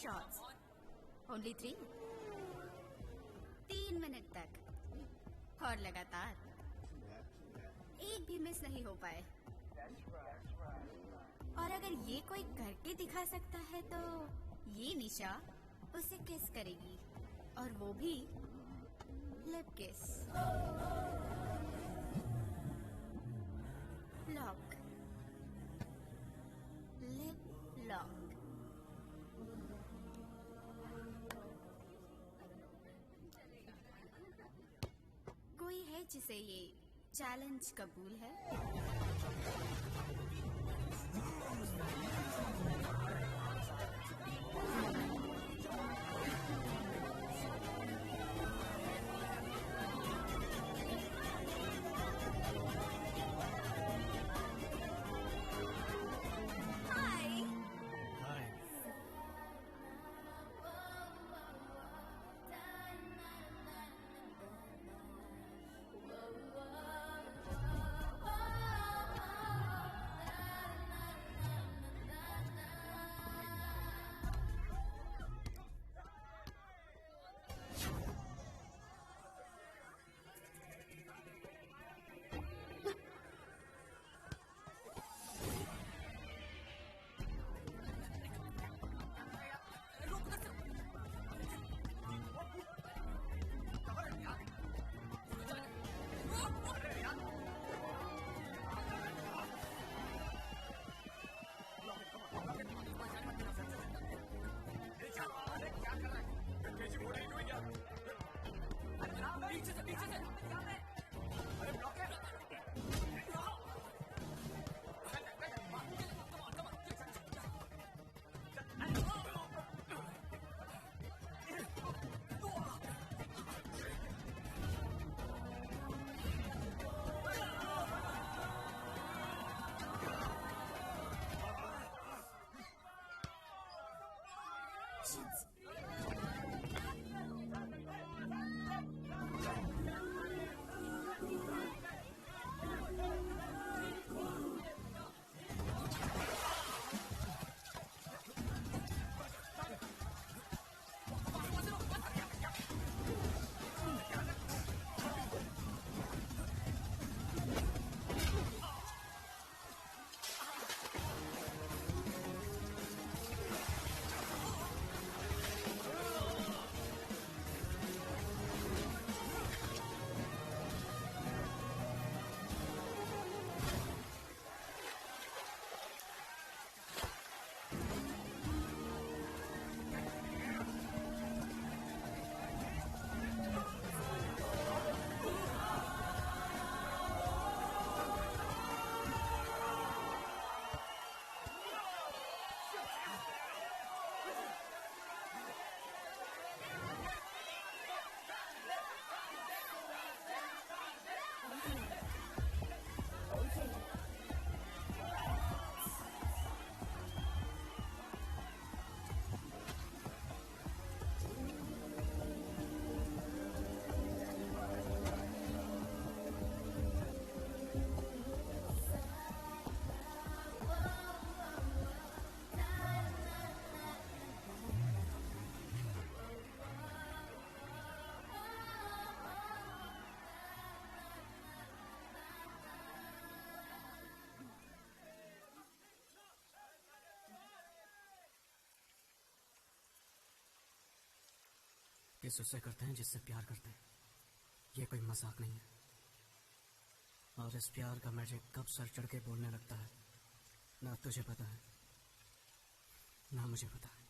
Shots, only 3, 3 minute तक और लगातार, एक भी मिस नहीं हो पाए। और अगर ये कोई करके दिखा सकता है तो ये निशा उसे किस करेगी, और वो भी लिप किस। Lock, lip lock. कोई है जिसे ये चैलेंज कबूल है? किस उससे करते हैं जिससे प्यार करते हैं, ये कोई मजाक नहीं है। और इस प्यार का मैजिक कब सर चढ़ के बोलने लगता है, ना तुझे पता है ना मुझे पता है।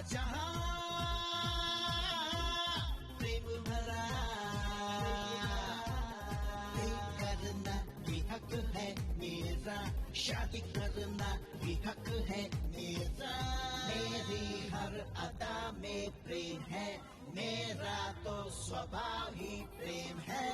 जहां प्रेम भरा, प्रेम करना भी हक है मेरा, शादी करना भी हक है मेरा। मेरी हर अदा में प्रेम है, मेरा तो स्वभाव ही प्रेम है।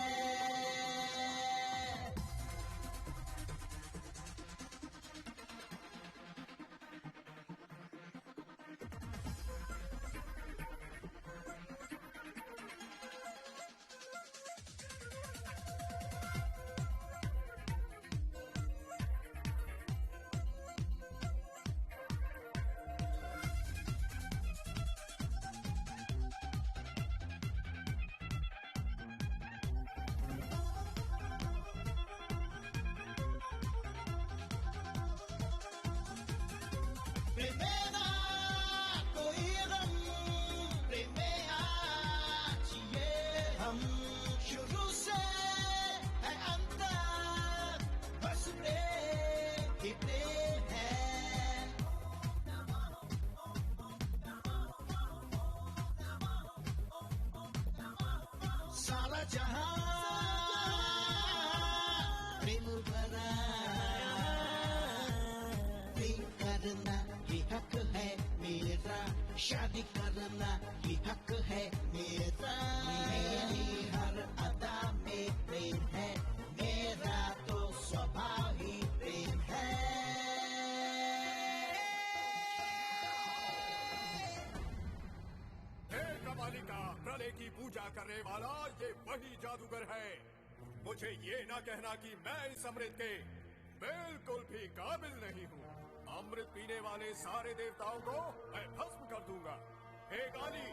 प्रेमेरा कोई गम, प्रेमेरा जिए हम, शुरू से है अंत बस प्रेम ही प्रेम है। सारा जहां प्रेम भरा, प्रेम करना ये हक है मेरा, शादी करना ये हक है मेरा। मेरी हर अदा में प्रेम है, मेरा तो स्वभाव ही प्रेम है। हे कपालिका, प्रलय की पूजा करने वाला ये वही जादूगर है। मुझे ये ना कहना कि मैं इस अमृत के बिल्कुल भी काबिल नहीं हूँ। अमृत पीने वाले सारे देवताओं को मैं भस्म कर दूंगा। हे काली,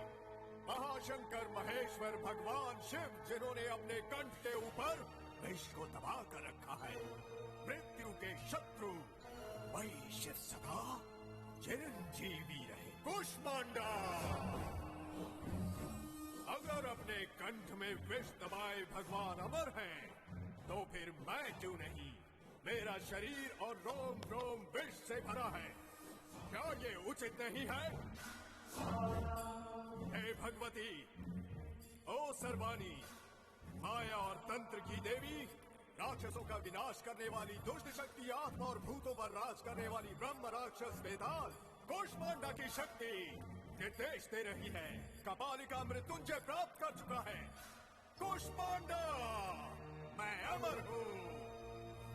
महाशंकर महेश्वर भगवान शिव, जिन्होंने अपने कंठ के ऊपर विश्व को दबा कर रखा है, मृत्यु के शत्रु, वही शिव सदा चिरंजीवी रहे। कुष्मांडा, अगर अपने कंठ में विष दबाए भगवान अमर हैं, तो फिर मैं क्यों नहीं? मेरा शरीर और रोम रोम विष से भरा है। क्या ये उचित नहीं है? हे भगवती, ओ सर्वाणी, माया और तंत्र की देवी, राक्षसों का विनाश करने वाली दुष्ट शक्ति, आत्मा और भूतों पर राज करने वाली ब्रह्म राक्षस वेताल, कुष्मांडा की शक्ति निर्देश दे रही है। कपालिका मृत्युंजय प्राप्त कर चुका है। कुष्मांडा, मैं अमर हूँ,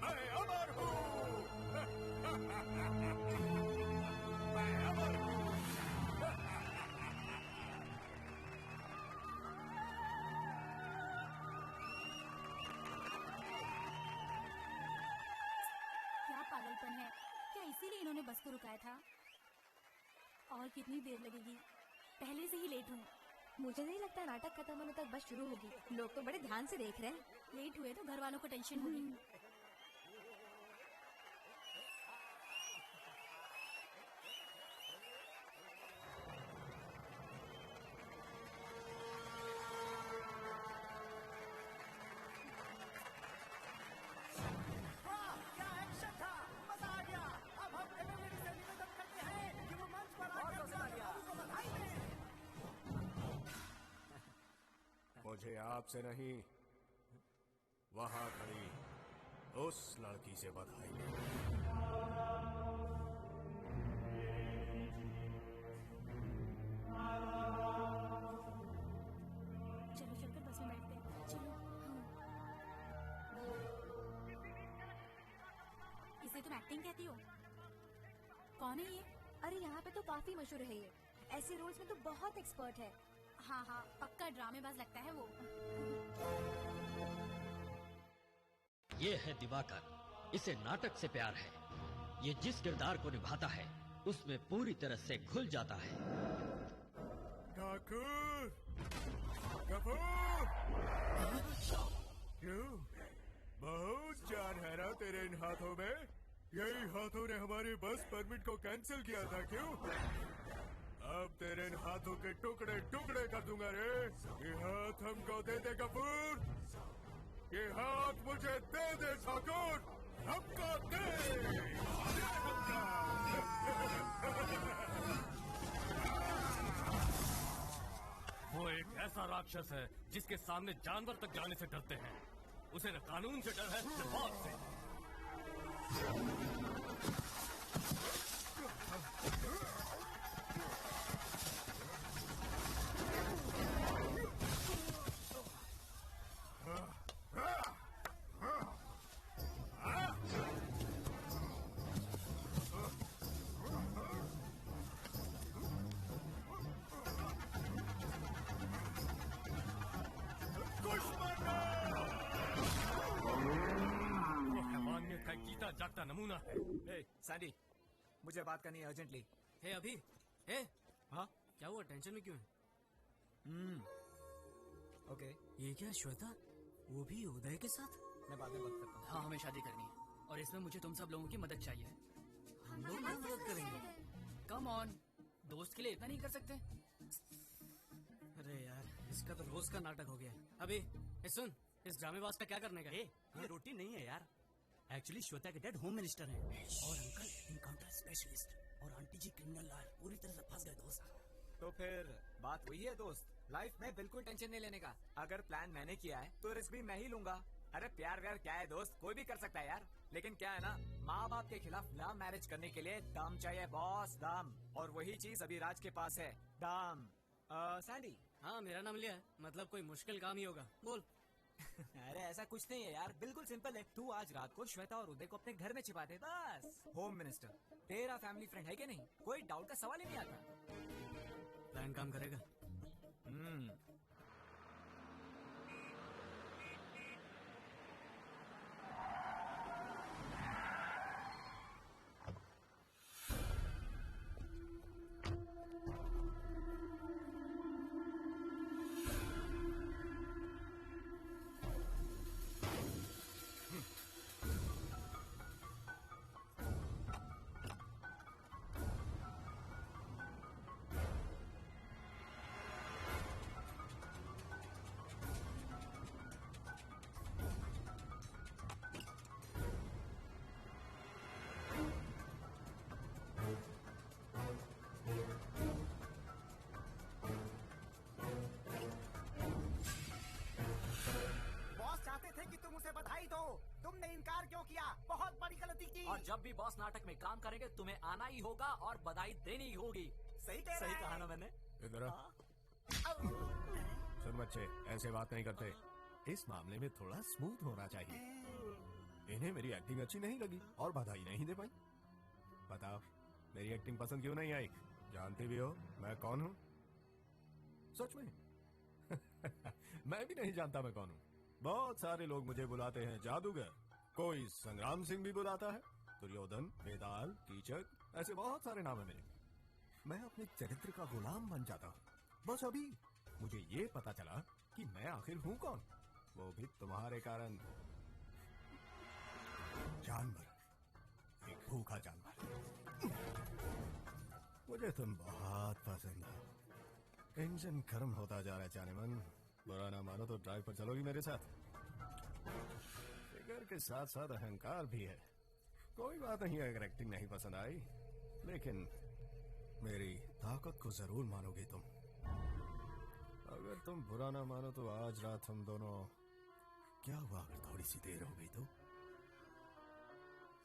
मैं अमर हूँ। मैं अमर हूँ। क्या पागलपन है? क्या इसीलिए इन्होंने बस को रुकाया था? और कितनी देर लगेगी? पहले से ही लेट हूँ। मुझे नहीं लगता नाटक खत्म होने तक बस शुरू होगी। लोग तो बड़े ध्यान से देख रहे हैं। लेट हुए तो घर वालों को टेंशन होगी। मुझे आपसे नहीं, वहां खड़ी उस लड़की से बधाई दो। चलो चलकर बस में बैठते हैं। चलो। इसे तुम एक्टिंग कहती हो? कौन है ये? अरे यहाँ पे तो काफी मशहूर है ये। ऐसे रोल्स में तो बहुत एक्सपर्ट है। हाँ हाँ, पक्का ड्रामेबाज लगता है वो। ये है दिवाकर, इसे नाटक से प्यार है। ये जिस किरदार को निभाता है उसमें पूरी तरह से घुल जाता है। ठाकुर, कपूर, क्यों? बहुत जान है ना तेरे इन हाथों में? यही हाथों ने हमारे बस परमिट को कैंसिल किया था, क्यों? अब तेरे इन हाथों के टुकड़े टुकड़े कर दूंगा रे। ये हाथ हमको दे दे कपूर, ये हाथ मुझे दे दे ठाकुर, हमको दे, दे हमको। वो एक ऐसा राक्षस है जिसके सामने जानवर तक जाने से डरते हैं। उसे न कानून से डर है न मौत से। जागता नमूना है। हे सैंडी, मुझे बात करनी है अर्जेंटली। हे अभी, हे हाँ क्या हुआ, टेंशन में क्यों है? ओके। ये क्या श्वेता, वो भी उदय के साथ? मैं बाद में बात करता हूँ। हाँ, हमें शादी करनी है और इसमें मुझे तुम सब लोगों की मदद चाहिए। हम लोग मदद करेंगे। कम ऑन, दोस्त के लिए इतना नहीं कर सकते? अरे यार, इसका तो रोज का नाटक हो गया है। अभी सुन, इस ड्रामेबाज का क्या करने का? ये रोटी नहीं है यार, एक्चुअली श्वेता के डैड होम मिनिस्टर हैं और अंकल इनकाउंटर स्पेशलिस्ट और आंटी जी क्रिमिनल लॉयर। पूरी तरह से फंस गए दोस्त। तो फिर बात वही है दोस्त, लाइफ में बिल्कुल टेंशन नहीं लेने का। अगर प्लान मैंने किया है तो रिस्क भी मैं ही लूंगा। अरे प्यार व्यार क्या है दोस्त, कोई भी कर सकता है यार। लेकिन क्या है ना, माँ बाप के खिलाफ लव मैरिज करने के लिए दम चाहिए बॉस, दम। और वही चीज अभी राज के पास है, दम। सैंडी। हाँ, मेरा नाम लिया है, मतलब कोई मुश्किल काम ही होगा, बोल। अरे ऐसा कुछ नहीं है यार, बिल्कुल सिंपल है। तू आज रात को श्वेता और उदय को अपने घर में छिपा दे बस। होम मिनिस्टर तेरा फैमिली फ्रेंड है कि नहीं, कोई डाउट का सवाल ही नहीं आता। प्लान काम करेगा। तुमने इनकार क्यों किया? बहुत बड़ी गलती की। और जब भी बॉस नाटक में काम करेंगे तुम्हें आना ही होगा और बधाई देनी ही होगी। सही कहा ना मैंने। इधर सुन बच्चे, ऐसे बात नहीं करते। इस मामले में थोड़ा स्मूथ होना चाहिए। इन्हें मेरी एक्टिंग अच्छी नहीं लगी और बधाई नहीं दे पाई। बताओ, मेरी एक्टिंग पसंद क्यों नहीं आई? जानती भी हो मैं कौन हूँ? सच में मैं भी नहीं जानता मैं कौन हूँ। बहुत सारे लोग मुझे बुलाते हैं जादूगर, कोई संग्राम सिंह भी बुलाता है, दुर्योधन, बेताल, कीचक, ऐसे बहुत सारे नाम है मेरे। मैं अपने चरित्र का गुलाम बन जाता हूँ। बस अभी मुझे ये पता चला कि मैं आखिर हूँ कौन, वो भी तुम्हारे कारण। जानवर, एक भूखा जानवर। मुझे तुम बहुत पसंद हो। इंजन गर्म होता जा रहा है जाने मन। बुरा ना मानो तो ड्राइव पर चलोगी मेरे साथ? फिगर के साथ साथ अहंकार भी है। कोई बात नहीं अगर एक्टिंग नहीं पसंद आई, लेकिन मेरी ताकत को जरूर मानोगे तुम। अगर तुम बुरा ना मानो तो आज रात हम दोनों, क्या हुआ अगर थोड़ी सी देर हो गई तो?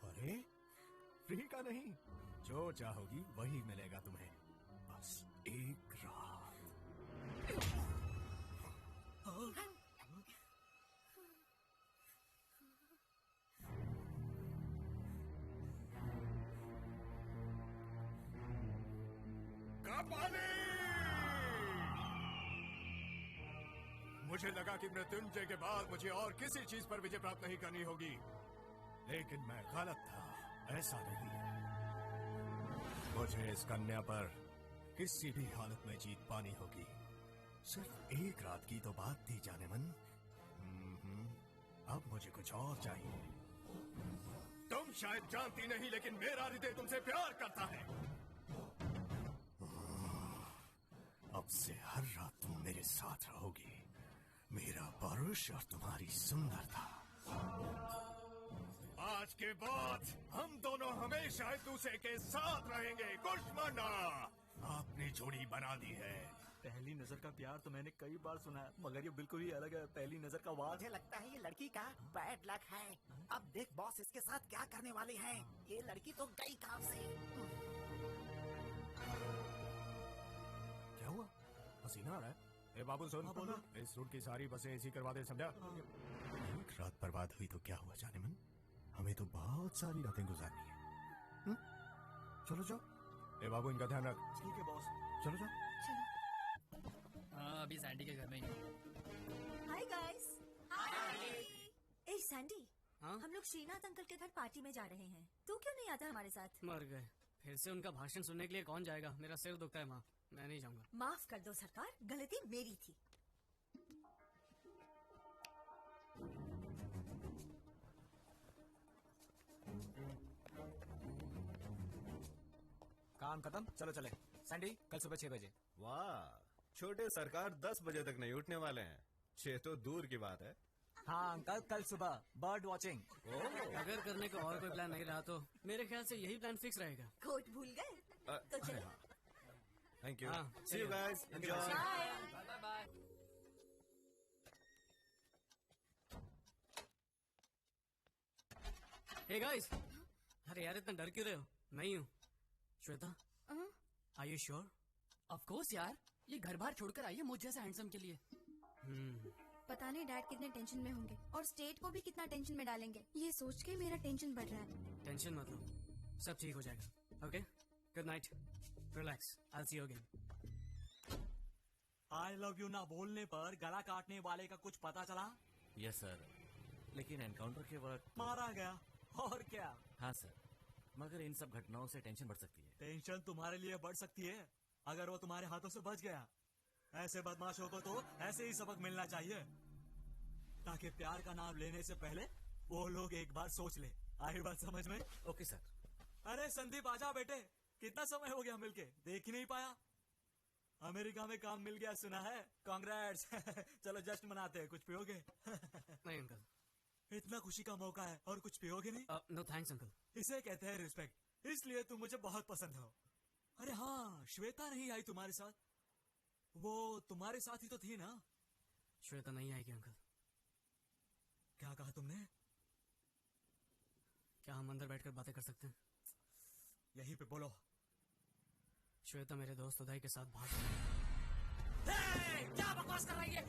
अरे फ्री का नहीं, जो चाहोगी वही मिलेगा तुम्हें, बस एक रात। मुझे लगा कि मृत्युंजय के बाद मुझे और किसी चीज पर विजय प्राप्त नहीं करनी होगी, लेकिन मैं गलत था। ऐसा नहीं, मुझे इस कन्या पर किसी भी हालत में जीत पानी होगी। सिर्फ एक रात की तो बात थी जाने मन। अब मुझे कुछ और चाहिए। तुम शायद जानती नहीं, लेकिन मेरा हृदय तुमसे प्यार करता है। अब से हर रात तुम मेरे साथ रहोगी, मेरा परुष और तुम्हारी सुंदरता। आज के बाद हम दोनों हमेशा एक दूसरे के साथ रहेंगे। कुष्मांडा, आपने जोड़ी बना दी है। पहली नजर का प्यार तो मैंने कई बार सुना है, मगर ये बिल्कुल ही अलग है। पहली नजर का वार। मुझे लगता है ये लड़की का बैड लक है। अब देख बॉस इसके साथ क्या करने वाले हैं। ये लड़की तो गई काम से। क्या हुआ? पसीना आ रहा है? ए बाबू सुन, इस रूट की सारी बसें एसी करवा दे, समझा? एक रात बर्बाद हुई तो क्या हुआ जाने मन, हमें तो बहुत सारी रातें गुजारनी है। चलो जाओ। ए बाबू इनका ध्यान रख। ठीक है बॉस। चलो जाओ। हाँ, अभी सैंडी के घर में ही। Hi guys. हाय। ए सैंडी, हाँ? हम लोग श्रीनाथ अंकल के घर पार्टी में जा रहे हैं। तू क्यों नहीं आता हमारे साथ? मर गए। फिर से उनका भाषण सुनने के लिए कौन जाएगा? मेरा सिर दुखता है माँ, मैं नहीं जाऊंगा। माफ कर दो सरकार, गलती मेरी थी। काम खत्म, चलो चले। सैंडी, कल सुबह 6 बजे। वाह, छोटे सरकार 10 बजे तक नहीं उठने वाले हैं। 6 तो दूर की बात है। हाँ अंकल, कल सुबह बर्ड वॉचिंग। अगर करने को और कोई प्लान नहीं रहा तो मेरे ख्याल से यही प्लान फिक्स रहेगा। कोट भूल गए? तो चलो। Thank you. हाँ, see you guys, enjoy. Bye bye. Hey guys, अरे यार इतना डर क्यों रहे हो? मैं ही हूँ, Shweta. Are you sure? Of course यार, ये घर बार छोड़कर आई है मुझ जैसे हैंडसम के लिए। पता नहीं डैड कितने टेंशन में होंगे और स्टेट को भी कितना टेंशन में डालेंगे। ये सोच के मेरा टेंशन बढ़ रहा है। टेंशन मत लो, सब ठीक हो जाएगा। Okay, good night, relax, I will see you again. I love you ना बोलने पर गला काटने वाले का कुछ पता चला? यस सर, लेकिन एनकाउंटर के वक्त मारा गया। और क्या? हाँ सर, मगर इन सब घटनाओं से टेंशन बढ़ सकती है। टेंशन तुम्हारे लिए बढ़ सकती है अगर वो तुम्हारे हाथों से बच गया। ऐसे बदमाशों को तो ऐसे ही सबक मिलना चाहिए, ताकि प्यार का नाम लेने से पहले वो लोग एक बार सोच ले। आई बात समझ में? Okay sir. अरे संदीप आजा बेटे, कितना समय हो गया मिलके, देख ही नहीं पाया। अमेरिका में काम मिल गया सुना है, कांग्रेट्स। चलो जश्न मनाते हैं, कुछ पियोगे? नहीं अंकल। इतना खुशी का मौका है और कुछ पियोगे नहीं? No thanks uncle. इसे कहते हैं रिस्पेक्ट, इसलिए तुम मुझे बहुत पसंद हो। अरे हाँ, श्वेता नहीं आई तुम्हारे साथ? वो तुम्हारे साथ ही तो थी ना? श्वेता नहीं आएगी अंकल। क्या कहा तुमने? क्या हम अंदर बैठकर बातें कर सकते हैं? यहीं पे बोलो। श्वेता मेरे दोस्त उदय के साथ भाग क्या बकवास कर रही है?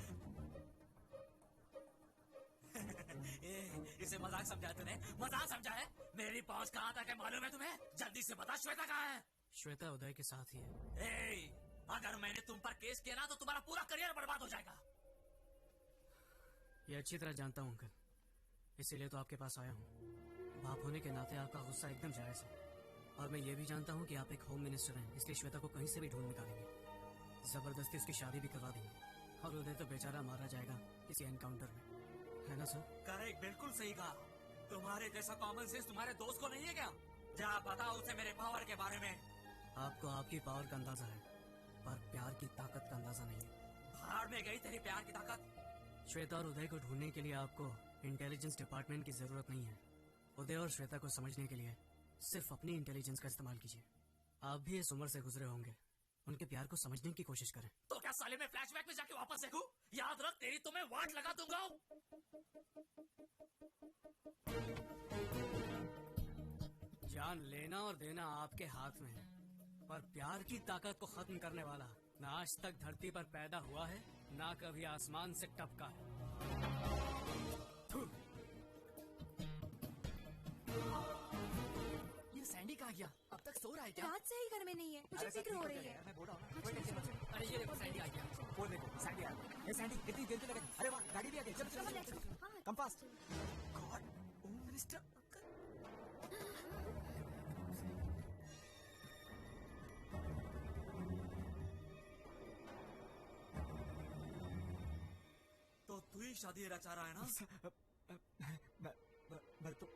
इसे मजाक समझा तूने? मजाक समझा है? मेरी पहुंच कहाँ तक है मालूम है तुम्हें? जल्दी से बता श्वेता कहाँ है? श्वेता उदय के साथ ही है। अगर मैंने तुम पर केस किया ना तो तुम्हारा पूरा करियर बर्बाद हो जाएगा। ये अच्छी तरह जानता हूँ अंकल, इसीलिए तो आपके पास आया हूँ। बाप होने के नाते आपका गुस्सा एकदम जायज है, और मैं ये भी जानता हूँ कि आप एक होम मिनिस्टर हैं, इसलिए श्वेता को कहीं से भी ढूंढ निकालेंगे, जबरदस्ती उसकी शादी भी करवा देंगे, और उदय तो बेचारा मारा जाएगा किसी एनकाउंटर में, है ना सर? करेक्ट, बिल्कुल सही कहा। तुम्हारे जैसा कॉमन सेंस तुम्हारे दोस्त को नहीं है क्या? जा बताओ उसे मेरे पावर के बारे में। आपको आपकी पावर का अंदाजा है, पर प्यार की ताकत का अंदाजा नहीं है। भाड़ में गई तेरी प्यार की ताकत। श्वेता और उदय को ढूंढने के लिए आपको इंटेलिजेंस डिपार्टमेंट की जरूरत नहीं है। उदय और श्वेता को समझने के लिए सिर्फ अपनी इंटेलिजेंस का इस्तेमाल कीजिए। आप भी इस उम्र से गुजरे होंगे, उनके प्यार को समझने की कोशिश करें। तो क्या साले में फ्लैशबैक में जाके वापस देखूं? याद रख, तेरी तो मैं वाट लगा दूंगा। जान लेना और देना आपके हाथ में है, पर प्यार की ताकत को खत्म करने वाला ना आज तक धरती पर पैदा हुआ है, ना कभी आसमान से टपका है। ये सैंडी कहाँ गया? अब तक सो रहा है क्या? रात से ही घर में नहीं है, मुझे फिक्र हो रही है। मैं बोल रहा हूँ, कोई टेंशन मत लो। अरे ये देखो सैंडी आ गया। वो देखो सैंडी आ गया। ये सैंडी कितनी देर से लगे? अरे वाह, गाड़ी भी आ गई। चलो चलो चलो, come fast. God, home minister. तो तू ही शादी रचा रहा है ना? मैं तो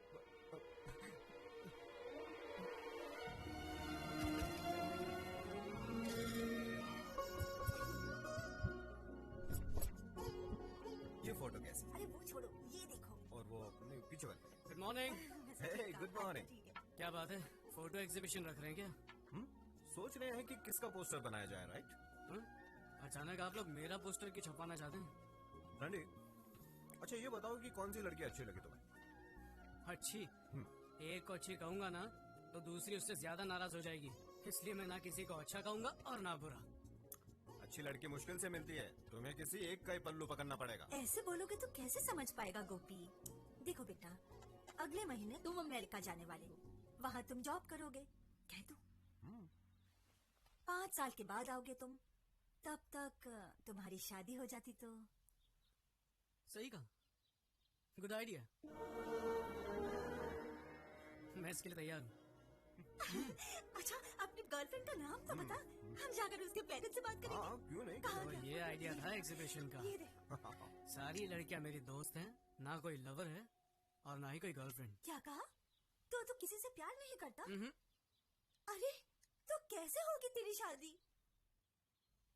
ये फोटो कैसी? अरे वो छोड़ो, ये देखो। और वो नहीं, पीछे वाली। Good morning. Hey, good morning. क्या बात है, फोटो एग्जीबिशन रख रहे हैं क्या? सोच रहे हैं कि किसका पोस्टर बनाया जाए, राइट? अचानक आप लोग मेरा पोस्टर क्यों छपवाना चाहते हैं? रंडी, अच्छा ये बताओ कि कौन सी लड़की अच्छी लगी तुम्हें? अच्छी? एक को अच्छी कहूंगा ना तो दूसरी उससे ज्यादा नाराज हो जाएगी, इसलिए मैं ना किसी को अच्छा कहूंगा और ना बुरा। अच्छी लड़की मुश्किल से मिलती है, तुम्हें किसी एक का ही पल्लू पकड़ना पड़ेगा। ऐसे बोलोगे तो कैसे समझ पाएगा गोपी? देखो बेटा, अगले महीने तुम अमेरिका जाने वाले हो, वहाँ तुम जॉब करोगे, कह दो 5 साल के बाद आओगे तुम, तब तक तुम्हारी शादी हो जाती तो। सही कहा, गुड आइडिया, मैं इसके लिए तैयार हूँ। अच्छा, अपनी गर्लफ्रेंड का नाम तो बता, हम जाकर उसके पेरेंट्स से बात करेंगे। क्यों नहीं? तो ये आइडिया था एग्जीबिशन का। सारी लड़कियां मेरी दोस्त हैं, ना कोई लवर है और ना ही कोई गर्लफ्रेंड। क्या कहा? तो किसी से प्यार नहीं करता? अरे तो कैसे होगी तेरी शादी?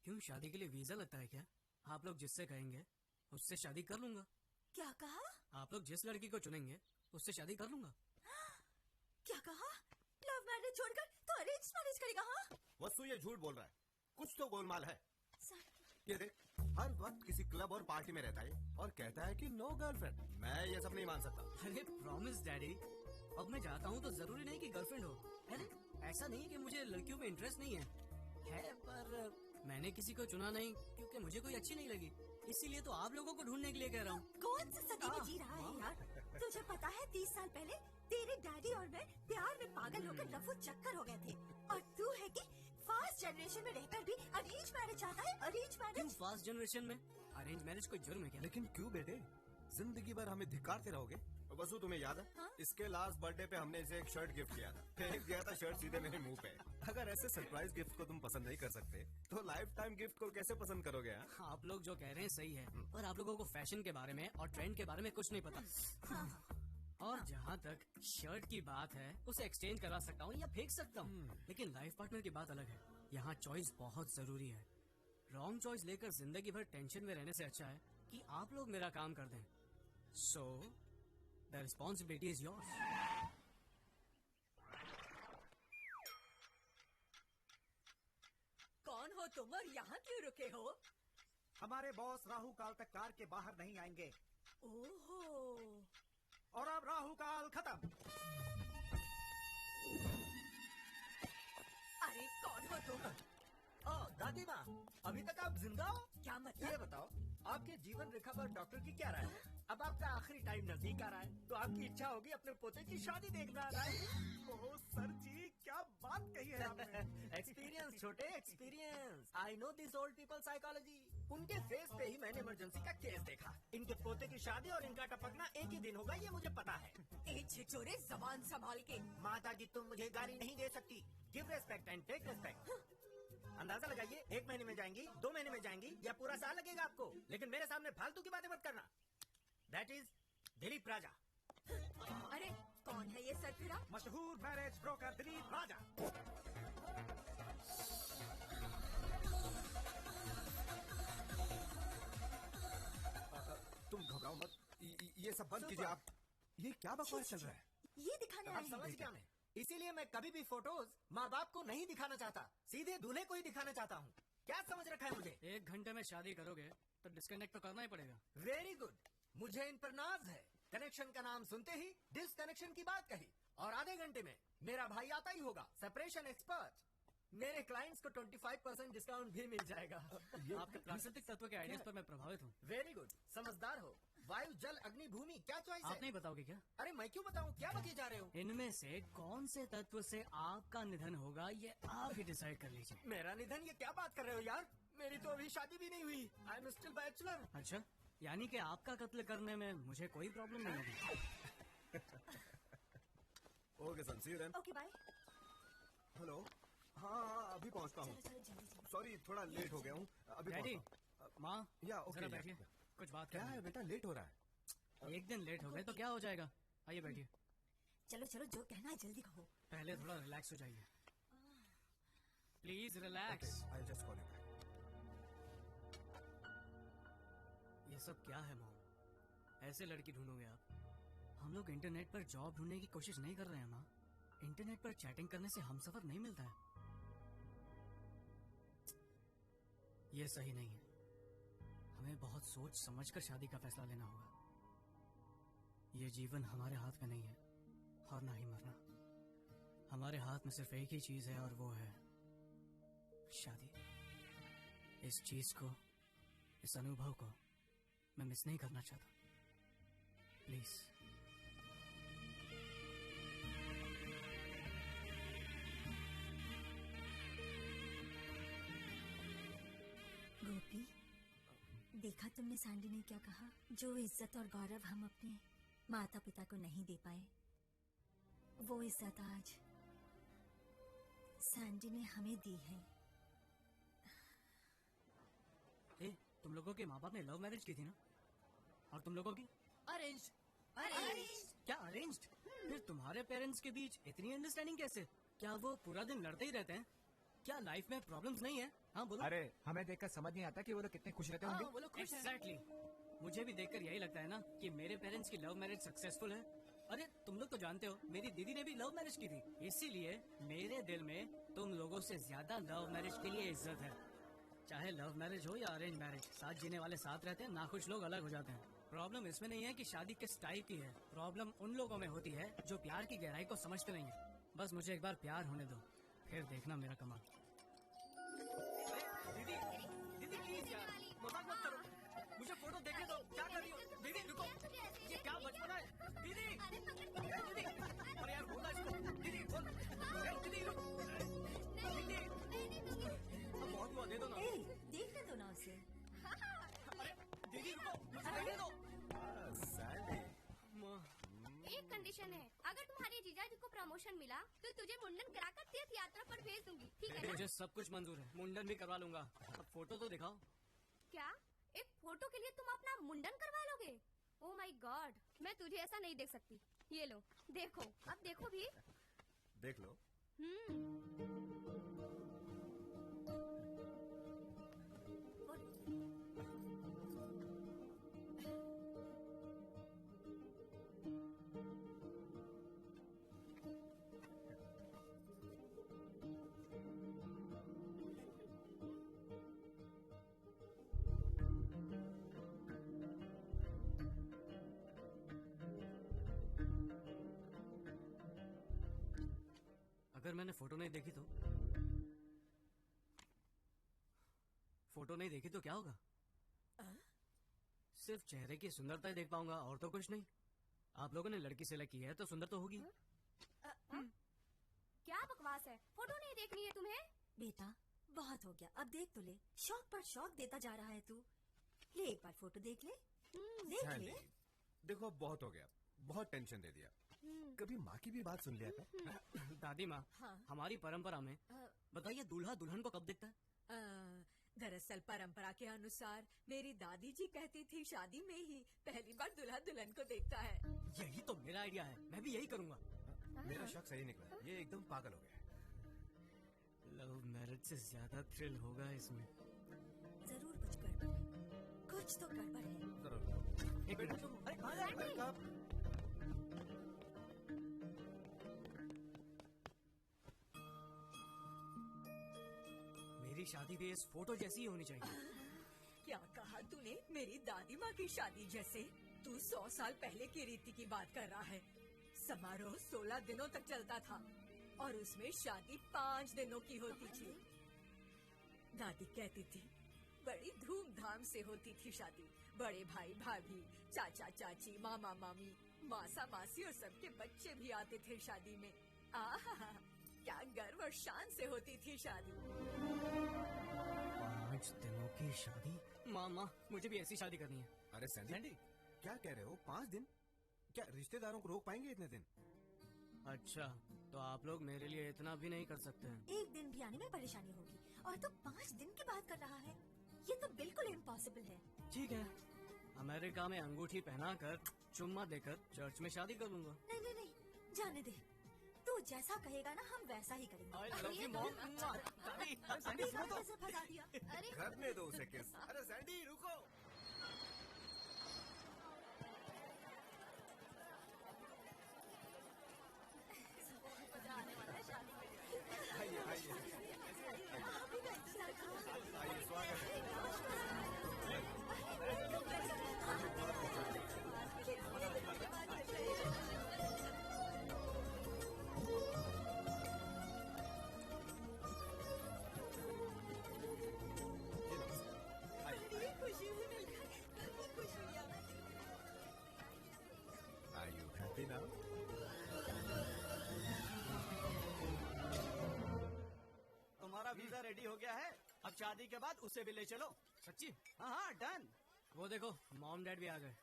क्यों, शादी के लिए वीजा लगता है क्या? आप लोग जिससे कहेंगे उससे शादी कर लूंगा। क्या कहा? आप लोग जिस लड़की को चुनेंगे उससे शादी कर लूंगा। क्या कहा? लव मैरिज छोड़कर तो अरेंज मैरिज करेगा? हाँ वसु ये झूठ बोल रहा है, कुछ तो गोलमाल है। ये देख, हर वक्त किसी क्लब और पार्टी में रहता है और कहता है कि नो गर्लफ्रेंड। मैं ये सब नहीं मान सकता। अरे प्रॉमिस डैडी, अब मैं जाता हूँ तो जरूरी नहीं कि गर्लफ्रेंड हो। अरे ऐसा नहीं कि मुझे लड़कियों में इंटरेस्ट नहीं है, पर मैंने किसी को चुना नहीं क्योंकि मुझे कोई अच्छी नहीं लगी, इसीलिए तो आप लोगों को ढूंढने के लिए कह रहा हूँ। कौन सी सदी में जी रहा है यार? तुझे पता है 30 साल पहले तेरे डैडी और मैं प्यार में पागल होकर रफू चक्कर हो गए थे, और तू है कि फास्ट जनरेशन में रहकर भी अरेंज मैरिज चाहता है? Arrange marriage? फास्ट जनरेशन में अरेंज मैरिज कोई जुर्म है क्या? लेकिन क्यों बेटे, जिंदगी भर हमें धिक्कारते रहोगे? वसु तुम्हें याद है? हाँ? इसके लास्ट बर्थडे पे हमने इसे एक शर्ट गिफ्ट किया था, फेंक दिया था शर्ट सीधे मेरे मुंह पे। अगर ऐसे सरप्राइज गिफ्ट को तुम पसंद नहीं कर सकते तो लाइफ टाइम गिफ्ट को कैसे पसंद करोगे? आप लोग जो कह रहे हैं सही है, पर आप लोगों को फैशन के बारे में और ट्रेंड के बारे में कुछ नहीं पता। और जहाँ तक शर्ट की बात है, उसे एक्सचेंज करा सकता हूँ या फेंक सकता हूँ, लेकिन लाइफ पार्टनर की बात अलग है। यहाँ चॉइस बहुत जरूरी है। रॉन्ग चॉइस लेकर जिंदगी भर टेंशन में रहने से अच्छा है कि आप लोग मेरा काम कर दें। So the responsibility is yours. कौन हो तुम और यहाँ क्यों रुके हो? हमारे बॉस राहु काल तक कार के बाहर नहीं आएंगे। ओहो, और अब राहु काल खत्म। अरे कौन हो तुम? दादी माँ, अभी तक आप जिंदा हो? क्या मतलब? ये बताओ, आपके जीवन रेखा पर डॉक्टर की क्या राय है? अब आपका आखिरी टाइम नजदीक आ रहा है, तो आपकी इच्छा होगी अपने पोते की शादी देखना। ओह सर जी, क्या बात कही है आपने। एक्सपीरियंस छोटे, experience. I know this old people psychology. उनके फेस पे ही मैंने इमरजेंसी का केस देखा। इनके पोते की शादी और इनका टपकना एक ही दिन होगा, ये मुझे पता है। ए छिछोरे, जबान संभाल के। माता जी, तुम मुझे गाली नहीं दे सकती। Give respect and take respect. अंदाजा लगाइए, 1 महीने में जाएंगी, 2 महीने में जाएंगी, या पूरा साल लगेगा आपको। लेकिन मेरे सामने फालतू की बातें मत करना। दैट इज दिलीप राजा। अरे कौन है ये सरफिरा? मशहूर मैरिज ब्रोकर दिलीप राजा। तुम घबराओ मत, ये सब बंद कीजिए आप। ये क्या बकवास चल रहा है? ये दिखाने आए आप समझ क्या? मैं इसीलिए मैं कभी भी फोटोज माँ बाप को नहीं दिखाना चाहता, सीधे दूल्हे को ही दिखाना चाहता हूँ। क्या समझ रखा है मुझे? 1 घंटे में शादी करोगे तो डिस्कनेक्ट तो करना ही पड़ेगा। वेरी गुड, मुझे इन पर नाज है। कनेक्शन का नाम सुनते ही डिसकनेक्शन की बात कही, और आधे घंटे में मेरा भाई आता ही होगा, सेपरेशन एक्सपर्ट। मेरे क्लाइंट्स को 25% डिस्काउंट भी मिल जाएगा। आपके प्राकृतिक तत्व के आइडियाज पर मैं प्रभावित हूँ। वेरी गुड, समझदार हो। वायु, जल, अग्नि, भूमि, क्या चॉइस है? आप नहीं बताओगे क्या? अरे मैं क्यों बताऊं, क्या बतिए जा रहे हो? इनमें से कौन से तत्व से आपका निधन होगा, ये आप ही डिसाइड कर लीजिए। मेरा निधन? ये क्या बात कर रहे हो यार? मेरी तो अभी शादी भी नहीं हुई। I am still bachelor. अच्छा, यानी कि आपका कत्ल करने में मुझे कोई प्रॉब्लम नहीं होगी। Okay son, see you then. Okay bye. Hello, हाँ अभी पहुंचता हूँ। सॉरी, थोड़ा लेट हो गया हूँ। अभी डैडी, माँ, या ओके, बैठिए, कुछ बात क्या है बेटा, लेट हो रहा है। 1 दिन लेट हो गए तो क्या हो जाएगा? आइए बैठिए। चलो चलो, जो कहना है जल्दी कहो। पहले थोड़ा रिलैक्स हो जाइए, please relax. I just call you. ये सब क्या है मॉम? ऐसे लड़की ढूंढोगे आप? हम लोग इंटरनेट पर जॉब ढूंढने की कोशिश नहीं कर रहे हैं माँ। इंटरनेट पर चैटिंग करने से हमसफर नहीं मिलता है। ये सही नहीं है। हमें बहुत सोच समझकर शादी का फैसला लेना होगा। ये जीवन हमारे हाथ में नहीं है और ना ही मरना। हमारे हाथ में सिर्फ एक ही चीज है और वो है शादी। इस चीज को, इस अनुभव को मैं मिस नहीं करना चाहता। प्लीज। गोपी, देखा तुमने सैंडी ने क्या कहा? जो इज्जत और गौरव हम अपने माता पिता को नहीं दे पाए, वो इज्जत आज सैंडी ने हमें दी है। तुम लोगों के माँ बाप ने लव मैरिज की थी ना? और तुम लोगों की अरेंज। क्या अरेंज्ड? फिर तुम्हारे पेरेंट्स के बीच इतनी अंडरस्टैंडिंग कैसे? क्या वो पूरा दिन लड़ते ही रहते हैं? क्या लाइफ में प्रॉब्लम्स नहीं है? हाँ बोलो। अरे हमें देखकर समझ नहीं आता कि वो लोग कितने खुश रहते होंगे। वो लोग खुश हैं। Exactly. मुझे भी देखकर यही लगता है ना कि मेरे पेरेंट्स की लव मैरिज सक्सेसफुल है। अरे तुम लोग तो जानते हो मेरी दीदी ने भी लव मैरिज की थी, इसीलिए मेरे दिल में तुम लोगों से ज्यादा लव मैरिज के लिए इज्जत है। चाहे लव मैरिज हो या अरेंज मैरिज, साथ जीने वाले साथ रहते हैं, नाखुश लोग अलग हो जाते हैं। प्रॉब्लम इसमें नहीं है कि शादी किस टाइप की है, प्रॉब्लम उन लोगों में होती है जो प्यार की गहराई को समझते नहीं है। बस मुझे एक बार प्यार होने दो, फिर देखना मेरा कमाल। दीदी, दीदी प्लीज यार, मजाक मत करो। मुझे फोटो देखने दो। क्या कर रही हो? दीदी रुको, ये क्या बचपना है? दीदी, दीदी, अरे यार बोला इसको। दीदी बोल, दीदी रुक, दीदी, अब बहुत हुआ, दे दो ना। देखने दो ना उसे। अरे दीदी रुको, मुझे देखने दो। एक कंडीशन है, अगर तुम्हारे जीजाजी को प्रमोशन मिला तो तुझे मुंडन कराकर तीर्थ यात्रा पर भेज दूंगी, ठीक है ना? मुझे सब कुछ मंजूर है, मुंडन भी करवा लूंगा। अब फोटो तो दिखाओ। क्या एक फोटो के लिए तुम अपना मुंडन करवा लोगे? ओ माय गॉड, मैं तुझे ऐसा नहीं देख सकती। ये लो, देखो, अब देखो भी। देख लो। अगर मैंने फोटो नहीं देखी तो? फोटो नहीं देखी तो क्या होगा? सिर्फ चेहरे की सुंदरता ही देख पाऊंगा और तो कुछ नहीं। आप लोगों ने लड़की सेलेक्ट की है तो सुंदर तो होगी। क्या बकवास है, फोटो नहीं देखनी है तुम्हें? बेटा बहुत हो गया, अब देख तो ले। शौक पर शौक देता जा रहा है तू। ले एक बार फोटो देख ले। देख ले। देखो अब बहुत हो गया, बहुत टेंशन दे दिया। कभी माँ की भी बात सुन लिया था? दादी माँ, हमारी परंपरा में बताइए दूल्हा दुल्हन को कब दिखता है? दरअसल परंपरा के अनुसार मेरी दादी जी कहती थी शादी में ही पहली बार दूल्हा दुल्हन को देखता है। यही तो मेरा आइडिया है, मैं भी यही करूँगा। मेरा शक सही निकला, ये एकदम पागल हो गया। लव मैरिज से ज्यादा थ्रिल होगा इसमें। जरूर कुछ गड़बड़ है, कुछ तो गड़बड़ है। जरूर। एक मिनट। अरे मेरी शादी भी इस फोटो जैसी ही होनी चाहिए। क्या कहा तूने? मेरी दादी माँ की शादी जैसे? तू 100 साल पहले की रीति की बात कर रहा है। समारोह 16 दिनों तक चलता था और उसमें शादी 5 दिनों की होती थी। दादी कहती थी बड़ी धूमधाम से होती थी शादी। बड़े भाई भाभी, चाचा चाची, मामा मामी, मासा मासी और सबके बच्चे भी आते थे शादी में। आहा, क्या गर्व और शान से होती थी शादी। 5 दिनों की शादी? मामा, मुझे भी ऐसी शादी करनी है। अरे सैंडी, क्या कह रहे हो? 5 दिन? क्या रिश्तेदारों को रोक पाएंगे इतने दिन? अच्छा, तो आप लोग मेरे लिए इतना भी नहीं कर सकते हैं? एक दिन भी आने में परेशानी होगी और तू 5 दिन की बात कर रहा है। ये तो बिल्कुल इम्पॉसिबल है। ठीक है, अमेरिका में अंगूठी पहनाकर चुम्मा देकर चर्च में शादी कर लूंगा। नहीं नहीं नहीं, जाने दे। तू जैसा कहेगा ना हम वैसा ही करेंगे। I love you, Mom. Sandy सुनो तो। कैसे फंसा दिया? अरे करने दो उसे किस। अरे सैंडी रुको। आइए आइए। आइए स्वागत है। बेटा। तुम्हारा वीजा रेडी हो गया है, अब शादी के बाद उसे भी ले चलो। सच्ची? हाँ हाँ डन। वो देखो मॉम डैड भी आ गए।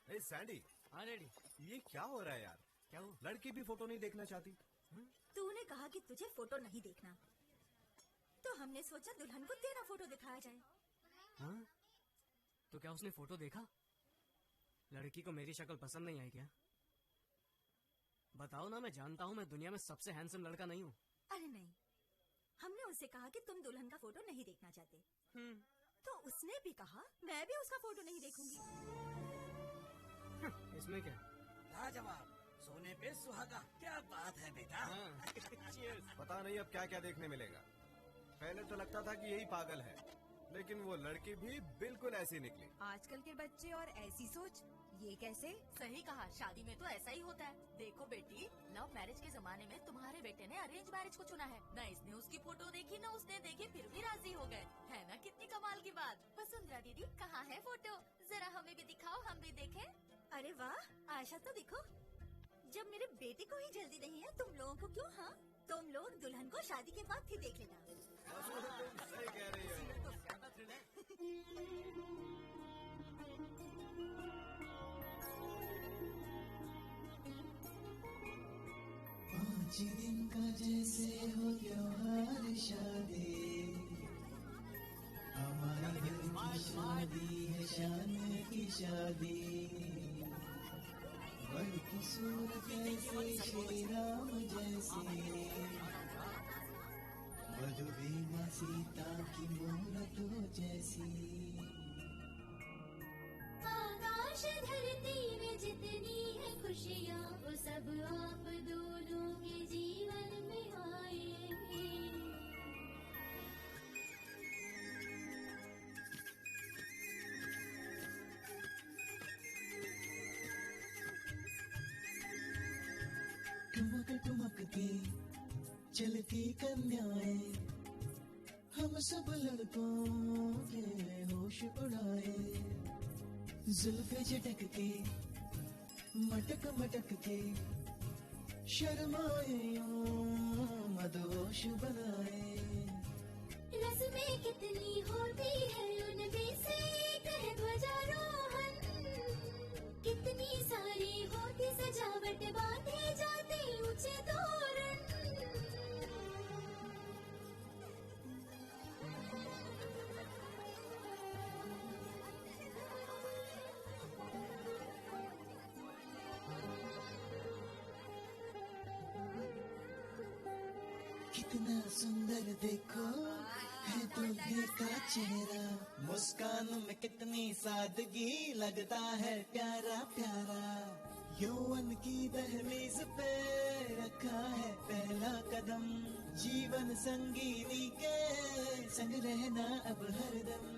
ए सैंडी। हाँ डैडी। ये क्या हो रहा है यार? क्या हुआ? लड़की भी फोटो नहीं देखना चाहती। तूने कहा कि तुझे फोटो नहीं देखना, तो हमने सोचा दुल्हन को तेरा फोटो दिखाया जाए। हाँ? तो क्या उसने फोटो देखा? लड़की को मेरी शक्ल पसंद नहीं आई क्या? बताओ ना, मैं जानता हूँ मैं दुनिया में सबसे हैंडसम लड़का नहीं हूँ। अरे नहीं, हमने उससे कहा कि तुम दुल्हन का फोटो नहीं देखना चाहते, तो उसने भी कहा मैं भी उसका फोटो नहीं देखूंगी। इसमें क्या? लाजवाब, सोने पे सुहागा, क्या बात है बेटा। पता नहीं अब क्या क्या देखने मिलेगा। पहले तो लगता था कि यही पागल है, लेकिन वो लड़की भी बिल्कुल ऐसी निकली। आजकल के बच्चे और ऐसी सोच, ये कैसे? सही कहा, शादी में तो ऐसा ही होता है। देखो बेटी, लव मैरिज के जमाने में तुम्हारे बेटे ने अरेंज मैरिज को चुना है। न इसने उसकी फोटो देखी न उसने देखी, फिर भी राजी हो गए। है ना कितनी कमाल की बात। वसुंधरा दीदी कहाँ है फोटो? जरा हमें भी दिखाओ, हम भी देखें। अरे वाह, आशा तो देखो, जब मेरे बेटे को ही जल्दी नहीं है, तुम लोगों को क्यों? हाँ, तुम लोग दुल्हन को शादी के बाद ही देख लेना। सही कह रही है। पाँच दिन का जैसे हो त्योहार शादी, हमारे घर की शादी है शान की शादी। बड़ की सूरत ऐसे श्री राम जैसे, वधु सीता की मूरत जैसी। आकाश धरती में जितनी है खुशियाँ, वो सब आप दोनों के जीवन में आएंगे। ठुमक ठुमकती चलती कन्याएं, हम सब लड़कों के होश उड़ाए। जुल्फे झटक के मटक मटक के, शर्माए मदहोश बनाए। रस्में कितनी होती है उनमें से कह ध्वजारोहण, कितनी सारी होती सजावट, बांधे जाते ऊंचे तोरण। कितना सुंदर देखो है दूल्हे का चेहरा, मुस्कान में कितनी सादगी, लगता है प्यारा प्यारा। यौवन की दहलीज पे रखा है पहला कदम, जीवन संगीनी के संग रहना अब हरदम।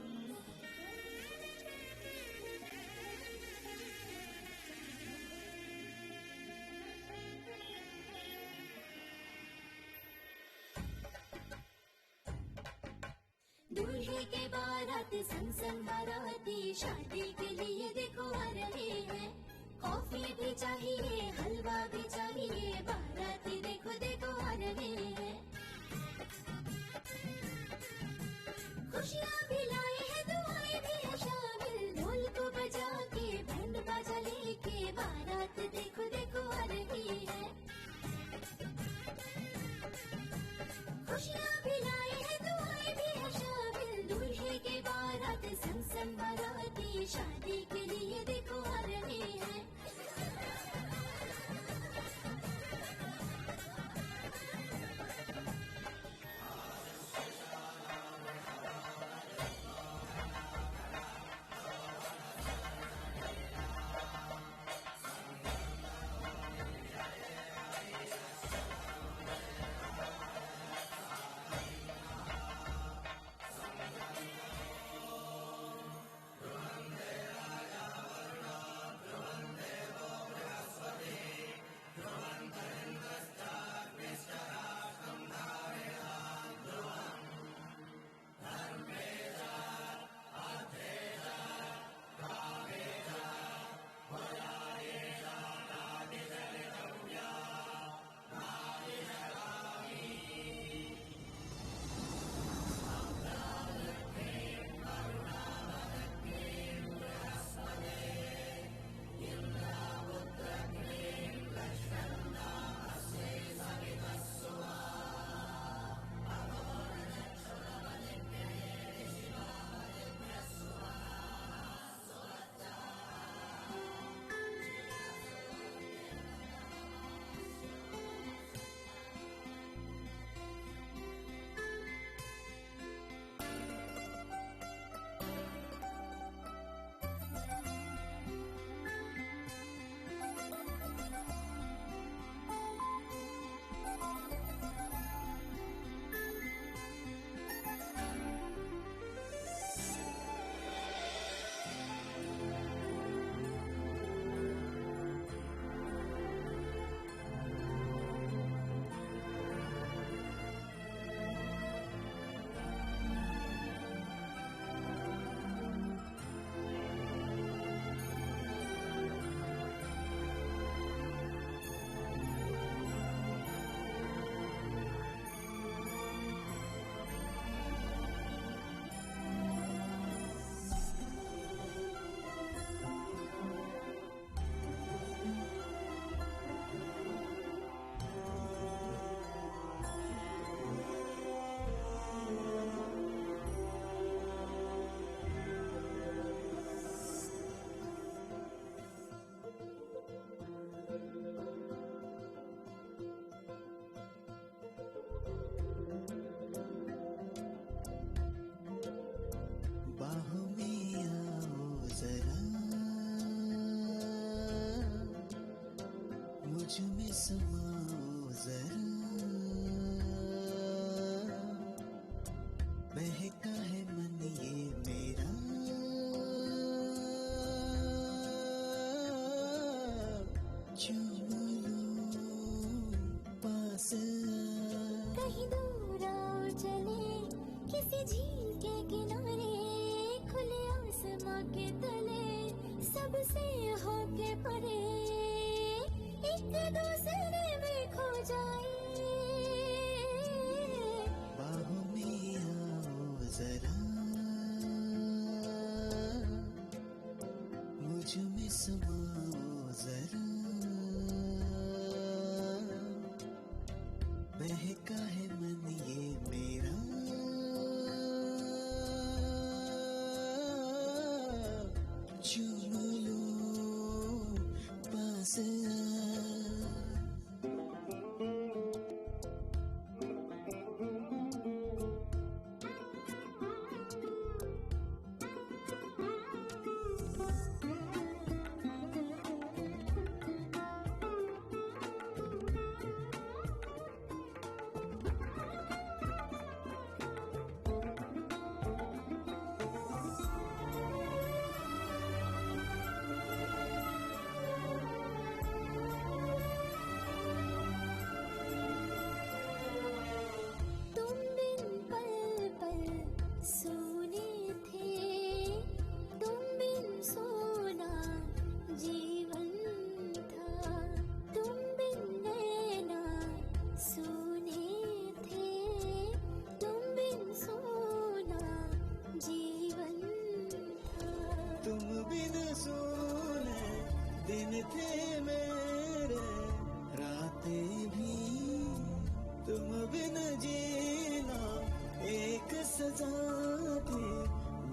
दूल्हे के बारात संग संग बाराती, शादी के लिए देखो आ रहे हैं। कॉफी भी चाहिए, हलवा भी चाहिए, बाराती देखो देखो आ रहे हैं। खुशियाँ भी लाए हैं, दुआएं भी है शामिल, ढोल को बजा के बैंड बाजा लेके, बारात देखो देखो आ रही है। खुशियाँ भी लाए हैं, दुआएं भी है शामिल, दूल्हे के बारात संग संग बाराती, शादी के लिए देखो आ रहे हैं। मुझ में समाओ जरा, बहका है मन ये मेरा, चूम लूं पास कहीं दूर आओ चले किसी झील के किनारे, खुले आसमां के तले सबसे होके परे, एक दूसरे में खो जाए। बाहों में आओ जरा, मुझ में समाओ जरा, बहका है मन ये मेरा, चूम लूं पास तुम बिन पल पल सोने थे, तुम बिन सोना जीवन था, तुम बिन नैना सोने थे, तुम बिन सोना जीवन था। तुम बिन सोने दिन थे मेरे, रातें भी तुम बिन जीना एक सजा थी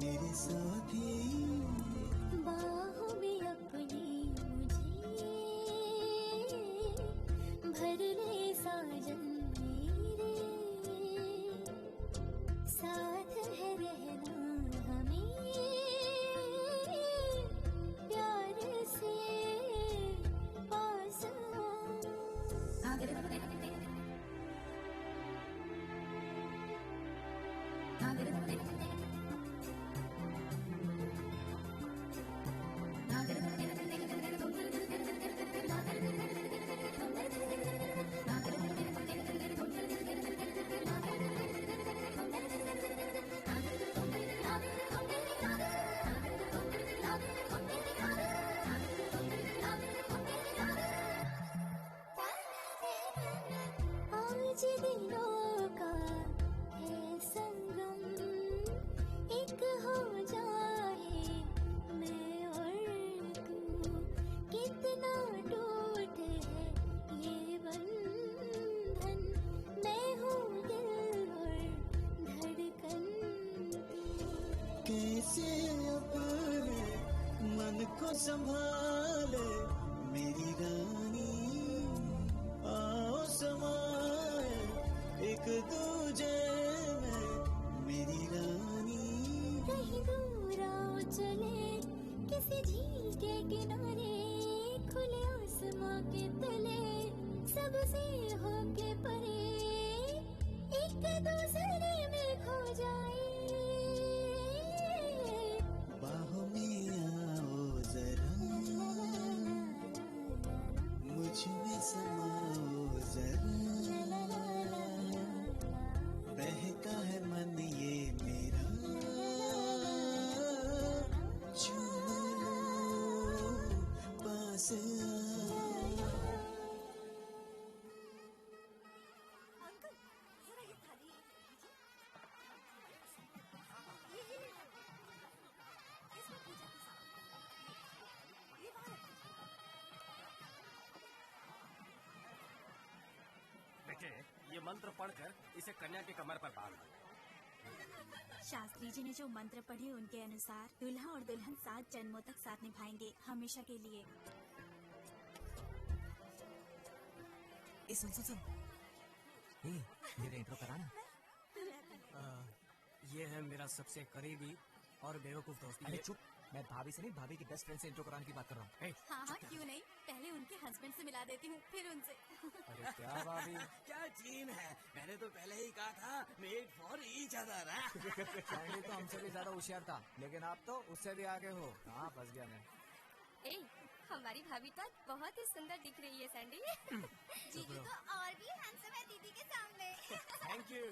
मेरे साथी। बाहों में अपनी मुझे भर ले साजन मेरे, साथ है रहना हमें प्यार से पास आज दिलों का है संगम, एक हो जाए मैं और तू, कितना टूटे है ये बंधन, मैं हूँ दिल और धड़कन तू। कैसे अपने मन को संभाले मेरी रानी, आओ समाए एक दूजे में मेरी रानी। कहीं दूर आओ चले किसी झील के किनारे, खुले आसमां के तले सबसे होके परे, एक दूसरे में खो जाए। बाहों में आओ जरा, मुझ में समाओ जरा, बहका है मन ये मेरा, चूम लूं पास बेटे, ये मंत्र पढ़कर इसे कन्या की कमर पर बांध दो। शास्त्री जी ने जो मंत्र पढ़े उनके अनुसार दूल्हा और दुल्हन 7 जन्मों तक साथ निभाएंगे, हमेशा के लिए। सुन सुन सुन, मेरा इंट्रो कराना। ये है मेरा सबसे करीबी और बेवकूफ दोस्त। अरे चुप, मैं भाभी से नहीं, भाभी की बेस्ट फ्रेंड से इंट्रो कराने की बात कर रहा हूँ। हाँ हाँ क्यों नहीं, पहले उनके हस्बैंड से मिला देती हूँ, फिर उनसे। अरे क्या भाभी, क्या सीन है, मैंने तो पहले ही कहा था made for each other. Sandy तो हमसे भी ज्यादा होशियार था, लेकिन आप तो उससे भी आगे हो। कहाँ फंस गया मैं। ए, हमारी भाभी तो बहुत ही सुंदर दिख रही है सैंडी। जीजू तो और भी हैंडसम है दीदी के सामने। Thank you.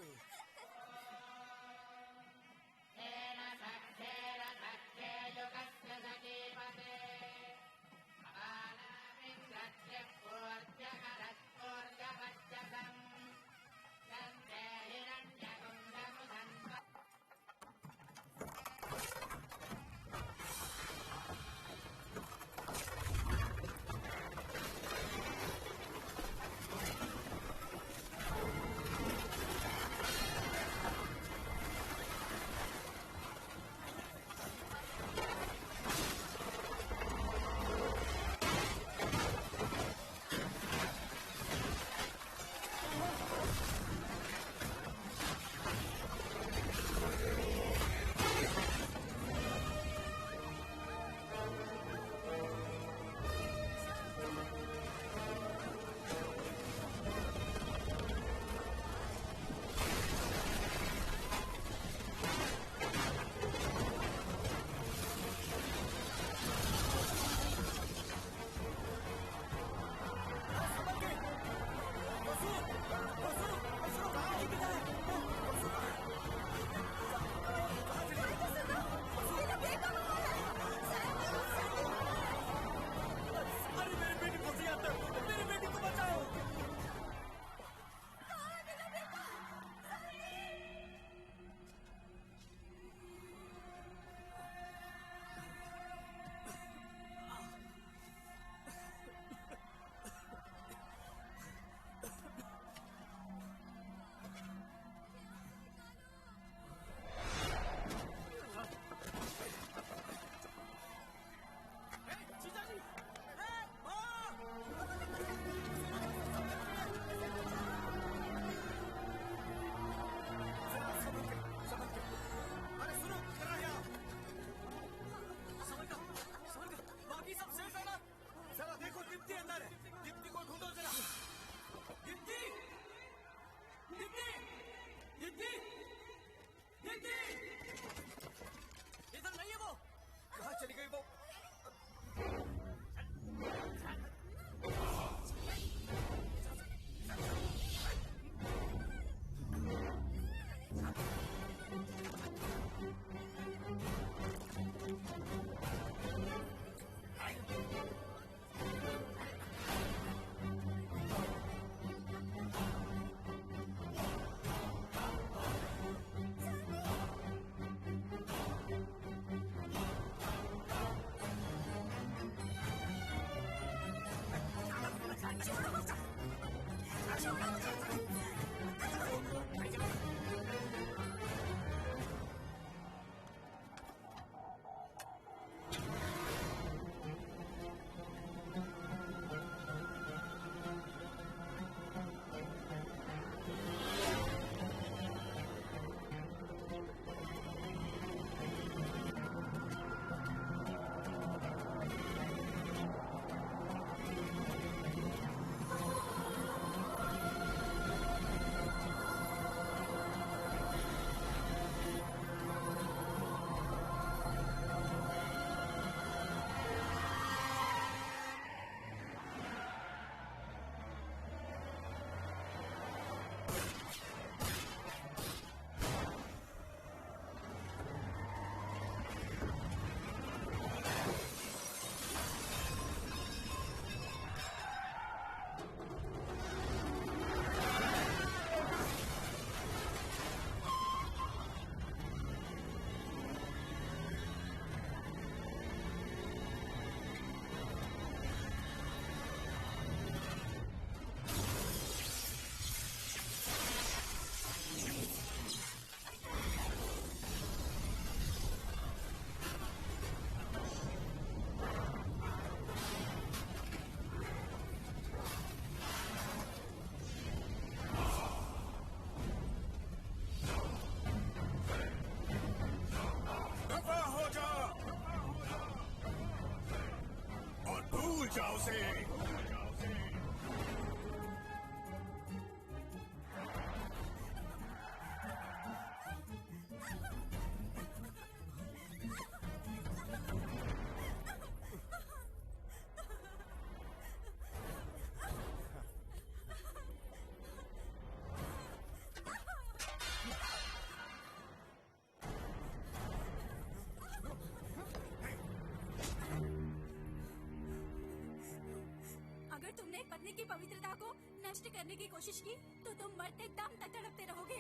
तुमने पत्नी की पवित्रता को नष्ट करने की कोशिश की तो तुम मरते दम तक तड़पते रहोगे।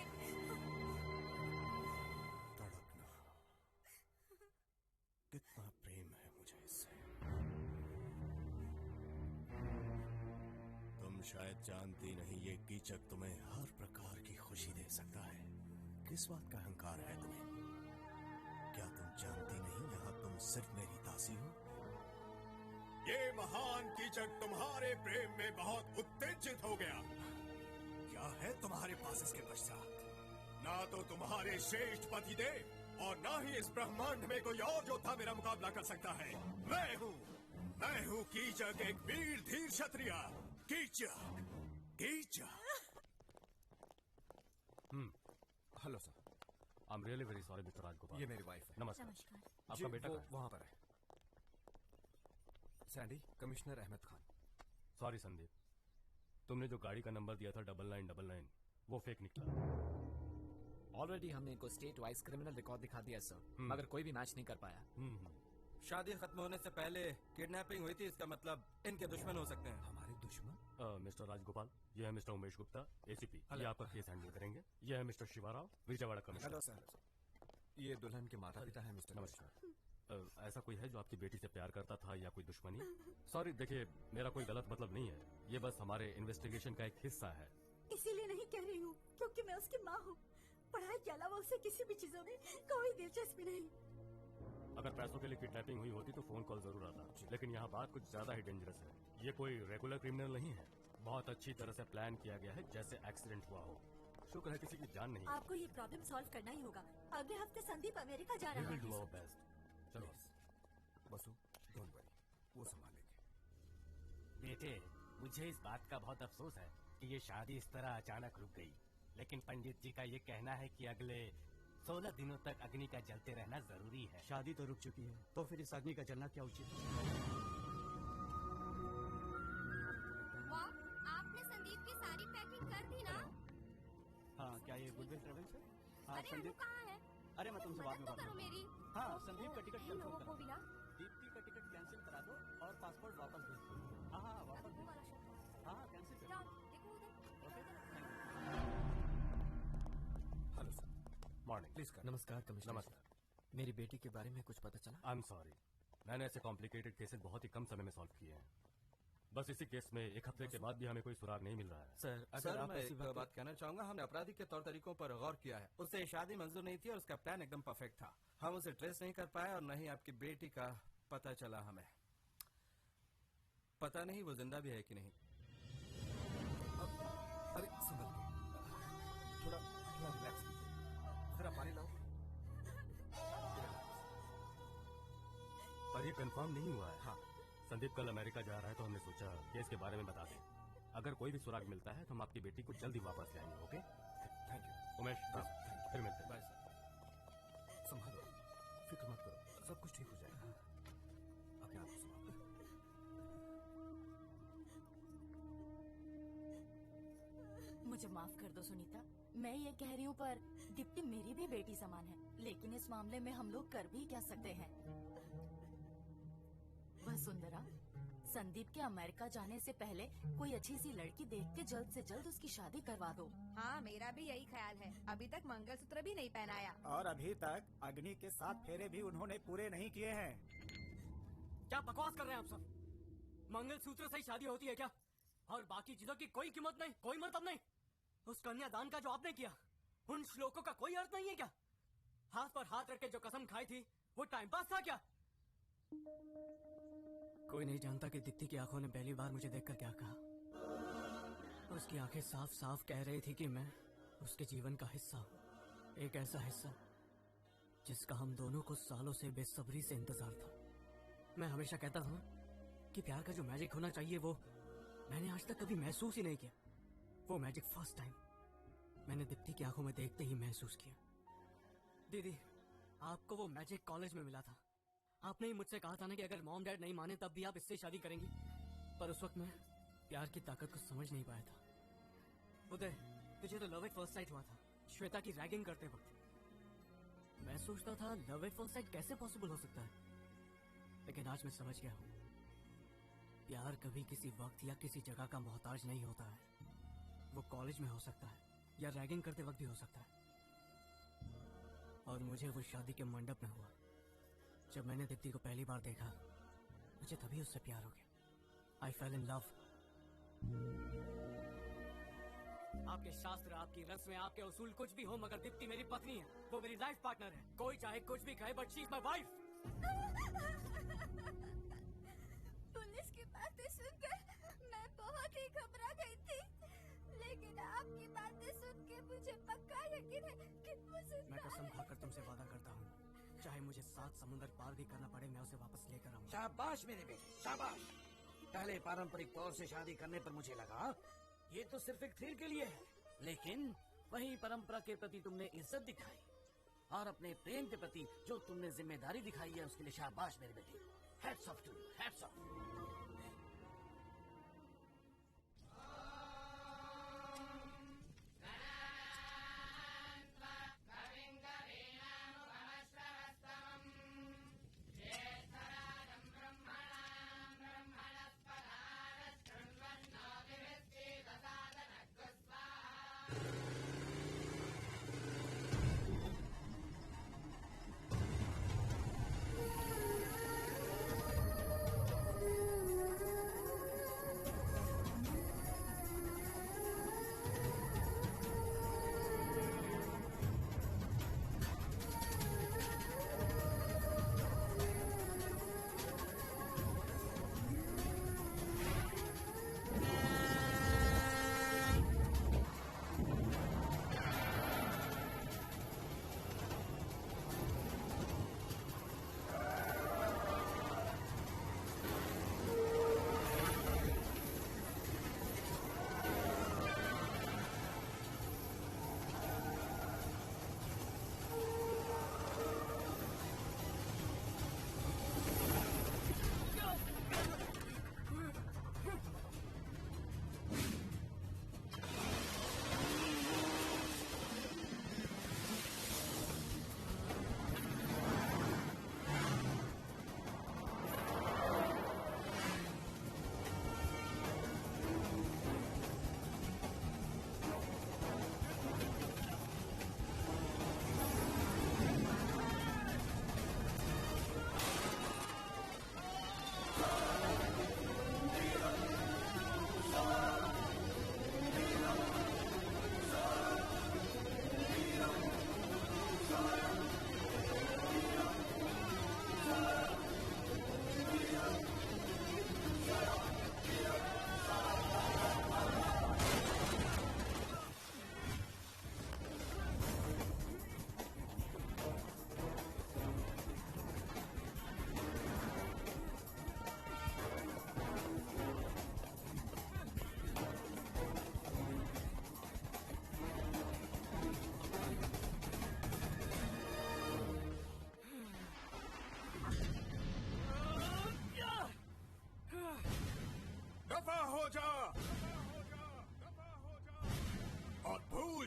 तड़पना, कितना प्रेम है मुझे इससे। तुम शायद जानती नहीं, ये कीचक तुम्हें हर प्रकार की खुशी दे सकता है। किस बात का अहंकार है तुम्हें? क्या तुम जानती नहीं यहाँ तुम सिर्फ मेरी दासी हो? ये महान कीचक तुम्हारे प्रेम में बहुत उत्तेजित हो गया। क्या है तुम्हारे पास इसके पश्चात? ना तो तुम्हारे श्रेष्ठ पति देव और ना ही इस ब्रह्मांड में कोई और योद्धा मेरा मुकाबला कर सकता है। मैं हूँ कीचक, एक वीर धीर क्षत्रिय। Kichaka, Kichaka. Hello sir, I am really very sorry mister Rajagopal. ये मेरी वाइफ है। नमस्कार। आपका बेटा कहाँ है? वहाँ पर है। Sandy, commissioner Ahmed Khan. Sorry Sandeep, तुमने जो गाड़ी का नंबर दिया था 9999 वो फेक निकला। ऑलरेडी हमने इनको स्टेट वाइज क्रिमिनल रिकॉर्ड दिखा दिया सर, मगर कोई भी मैच नहीं कर पाया। शादी खत्म होने से पहले किडनैपिंग हुई थी, इसका मतलब इनके दुश्मन हो सकते हैं। हमारे दुश्मन? मिस्टर राजगोपाल, ये है मिस्टर उमेश गुप्ता, एसीपी। ये आपका केस हैंडल करेंगे। ये है mister Shivarao, Vijayawada commissioner. Hello sir, ये दुल्हन के माता पिता है मिस्टर। नमस्कार। ऐसा कोई है जो आपकी बेटी से प्यार करता था या कोई दुश्मनी? सॉरी, देखिए मेरा कोई गलत मतलब नहीं है, ये बस हमारे इन्वेस्टिगेशन का एक हिस्सा है। इसीलिए नहीं कह रही हूँ क्योंकि मैं उसकी माँ हूँ। पढ़ाई के अलावा उसे किसी भी चीजों में कोई दिलचस्पी नहीं। अगर पैसों के लिए किडनैपिंग हुई होती तो फोन कॉल जरूर आता, लेकिन यहाँ बात कुछ ज्यादा ही डेंजरस है। ये कोई रेगुलर क्रिमिनल नहीं है, बहुत अच्छी तरह से प्लान किया गया है, जैसे एक्सीडेंट हुआ हो। शुक्र है किसी की जान नहीं। आपको ये प्रॉब्लम सॉल्व करना ही होगा। अगले हफ्ते संदीप अमेरिका जा रहा है। चलो बसु, डोंट वरी, वो संभालेंगे। बेटे, मुझे इस बात का बहुत अफसोस है कि ये शादी इस तरह अचानक रुक गई, लेकिन पंडित जी का ये कहना है कि अगले 16 दिनों तक अग्नि का जलते रहना जरूरी है। शादी तो रुक चुकी है, तो फिर इस अग्नि का जलना क्या उचित है? वाह, आपने संदीप की सारी पैकिंग कर दी ना? हाँ, क्या ये गुडविल ट्रेवल्स है? हाँ, अरे अनु कहाँ है? अरे मैं तुमसे बाद में बात करो मेरी। हाँ, संदीप का टिकट इन लोगों को भी ना। दीप्ति का टिकट कैंसिल करा दो और पासपोर्ट वापस भेज दो। हाँ, वापस भेज दो। हाँ, कैंसिल कर दो। Hello sir. मॉर्निंग। प्लीज कर। नमस्कार कमिश्नर। नमस्कार। मेरी बेटी के बारे में कुछ पता चला? आई एम सॉरी, मैंने ऐसे कॉम्प्लिकेटेड केसेस बहुत ही कम समय में सॉल्व किए हैं। बस इसी केस में 1 हफ्ते के बाद भी हमें कोई सुराग नहीं मिल रहा है। सर, अगर आप ऐसी बात कहना चाहूंगा, हमने अपराधी के तौर तरीकों पर गौर किया है। उससे शादी मंजूर नहीं थी और उसका प्लान एकदम परफेक्ट था। हम उसे ट्रेस नहीं कर पाए और न ही आपकी बेटी का पता चला हमें। पता नहीं वो जिंदा भी है कि नहीं। अरे संभल के, थोड़ा रिलैक्स कीजिए। जरा पानी लाओ। पर ये कंफर्म नहीं हुआ है। हाँ, संदीप कल अमेरिका जा रहा है तो हमने सोचा केस के बारे में बता दें। अगर कोई भी सुराग मिलता है तो हम आपकी बेटी को जल्दी वापस ले आएंगे। ओके, थैंक यू उमेश, फिर मिलते हैं। Bye sir. संभालो, फिक्र मत करो, सब कुछ ठीक हो जाएगा। अपने आप को संभालो। मुझे माफ कर दो सुनीता, मैं ये कह रही हूँ पर दीप्ति मेरी भी बेटी समान है, लेकिन इस मामले में हम लोग कर भी क्या सकते हैं? वसुंधरा, संदीप के अमेरिका जाने से पहले कोई अच्छी सी लड़की देख के जल्द से जल्द उसकी शादी करवा दो। हाँ, मेरा भी यही ख्याल है। अभी तक मंगलसूत्र भी नहीं पहनाया और अभी तक अग्नि के 7 फेरे भी उन्होंने पूरे नहीं किए हैं। क्या बकवास कर रहे हैं आप सब? मंगलसूत्र से ही शादी होती है क्या? और बाकी चीजों की कोई कीमत नहीं, कोई मतलब नहीं? उस कन्यादान का जो आपने किया, उन श्लोकों का कोई अर्थ नहीं है क्या? हाथ पर हाथ रख के जो कसम खाई थी वो टाइम पास था क्या? कोई नहीं जानता कि दीप्ति की आंखों ने पहली बार मुझे देखकर क्या कहा। उसकी आंखें साफ साफ कह रही थी कि मैं उसके जीवन का हिस्सा हूं, एक ऐसा हिस्सा जिसका हम दोनों को सालों से बेसब्री से इंतजार था। मैं हमेशा कहता था कि प्यार का जो मैजिक होना चाहिए वो मैंने आज तक कभी महसूस ही नहीं किया। वो मैजिक फर्स्ट टाइम मैंने दीप्ति की आंखों में देखते ही महसूस किया। दीदी, आपको वो मैजिक कॉलेज में मिला था। आपने ही मुझसे कहा था ना कि अगर मॉम डैड नहीं माने तब भी आप इससे शादी करेंगी। पर उस वक्त मैं प्यार की ताकत को समझ नहीं पाया था। उदय, तुझे तो लव एट फर्स्ट साइट हुआ था श्वेता की रैगिंग करते वक्त। मैं सोचता था लव एट फर्स्ट साइट कैसे पॉसिबल हो सकता है, लेकिन आज मैं समझ गया हूँ प्यार कभी किसी वक्त या किसी जगह का मोहताज नहीं होता है। वो कॉलेज में हो सकता है या रैगिंग करते वक्त भी हो सकता है। और मुझे वो शादी के मंडप में हुआ। जब मैंने दीप्ति को पहली बार देखा, मुझे तभी उससे प्यार हो गया। आई फेल इन लव। आपके शास्त्र, आपकी रस्में, आपके उसूल कुछ भी हो, मगर दीप्ति मेरी पत्नी है। वो मेरी लाइफ पार्टनर है। कोई चाहे कुछ भी कहे, but she is my wife. Police की बातें सुनकर मैं बहुत ही घबरा गई थी, लेकिन आपकी बातें सुन के मुझे पक्का यकीन है कि मुझे मैं कसम खाकर तुमसे वादा करता हूँ, चाहे मुझे 7 समुंदर पार भी करना पड़े, मैं उसे वापस लेकर आऊंगा। शाबाश मेरे बेटे, शाबाश। पहले पारंपरिक तौर से शादी करने पर मुझे लगा ये तो सिर्फ एक थ्रिल के लिए है, लेकिन वही परंपरा के प्रति तुमने इज्जत दिखाई और अपने प्रेम के प्रति जो तुमने जिम्मेदारी दिखाई है उसके लिए शाबाश मेरे बेटे। Hats off to you, hats off.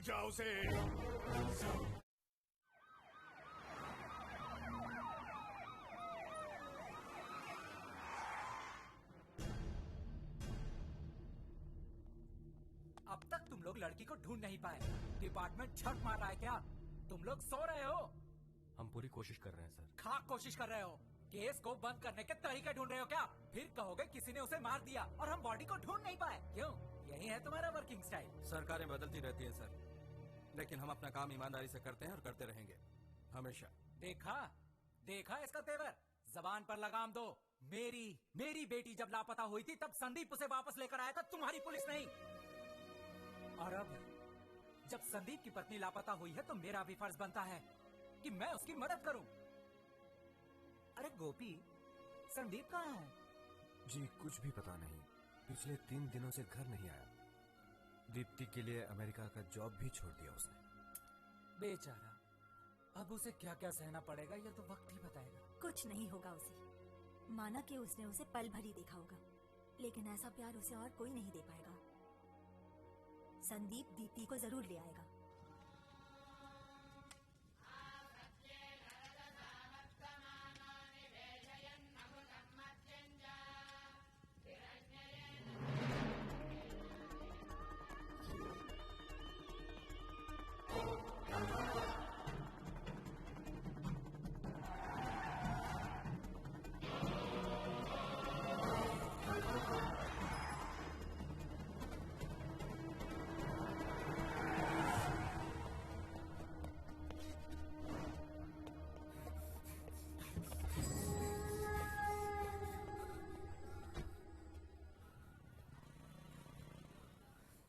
जाओ उसे। अब तक तुम लोग लड़की को ढूंढ नहीं पाए। डिपार्टमेंट छट मार रहा है क्या? तुम लोग सो रहे हो? हम पूरी कोशिश कर रहे हैं सर। खाक कोशिश कर रहे हो? केस को बंद करने के तरीके ढूंढ रहे हो क्या? फिर कहोगे किसी ने उसे मार दिया और हम बॉडी को ढूंढ नहीं पाए। क्यों? यही है तुम्हारा वर्किंग स्टाइल। सरकारें बदलती रहती है सर, लेकिन हम अपना काम ईमानदारी से करते हैं और करते रहेंगे हमेशा। देखा देखा इसका तेवर। जबान पर लगाम दो। मेरी बेटी जब लापता हुई थी तब संदीप उसे वापस लेकर आया था, तुम्हारी पुलिस नहीं। और अब जब संदीप की पत्नी लापता हुई है तो मेरा भी फर्ज बनता है कि मैं उसकी मदद करूं। अरे गोपी, संदीप कहाँ है? जी कुछ भी पता नहीं। पिछले 3 दिनों से घर नहीं आया। दीप्ति के लिए अमेरिका का जॉब भी छोड़ दिया उसने। बेचारा, अब उसे क्या क्या सहना पड़ेगा ये तो वक्त ही बताएगा। कुछ नहीं होगा उसे। माना कि उसने उसे पल भर ही देखा होगा, लेकिन ऐसा प्यार उसे और कोई नहीं दे पाएगा। संदीप दीप्ति को जरूर ले आएगा।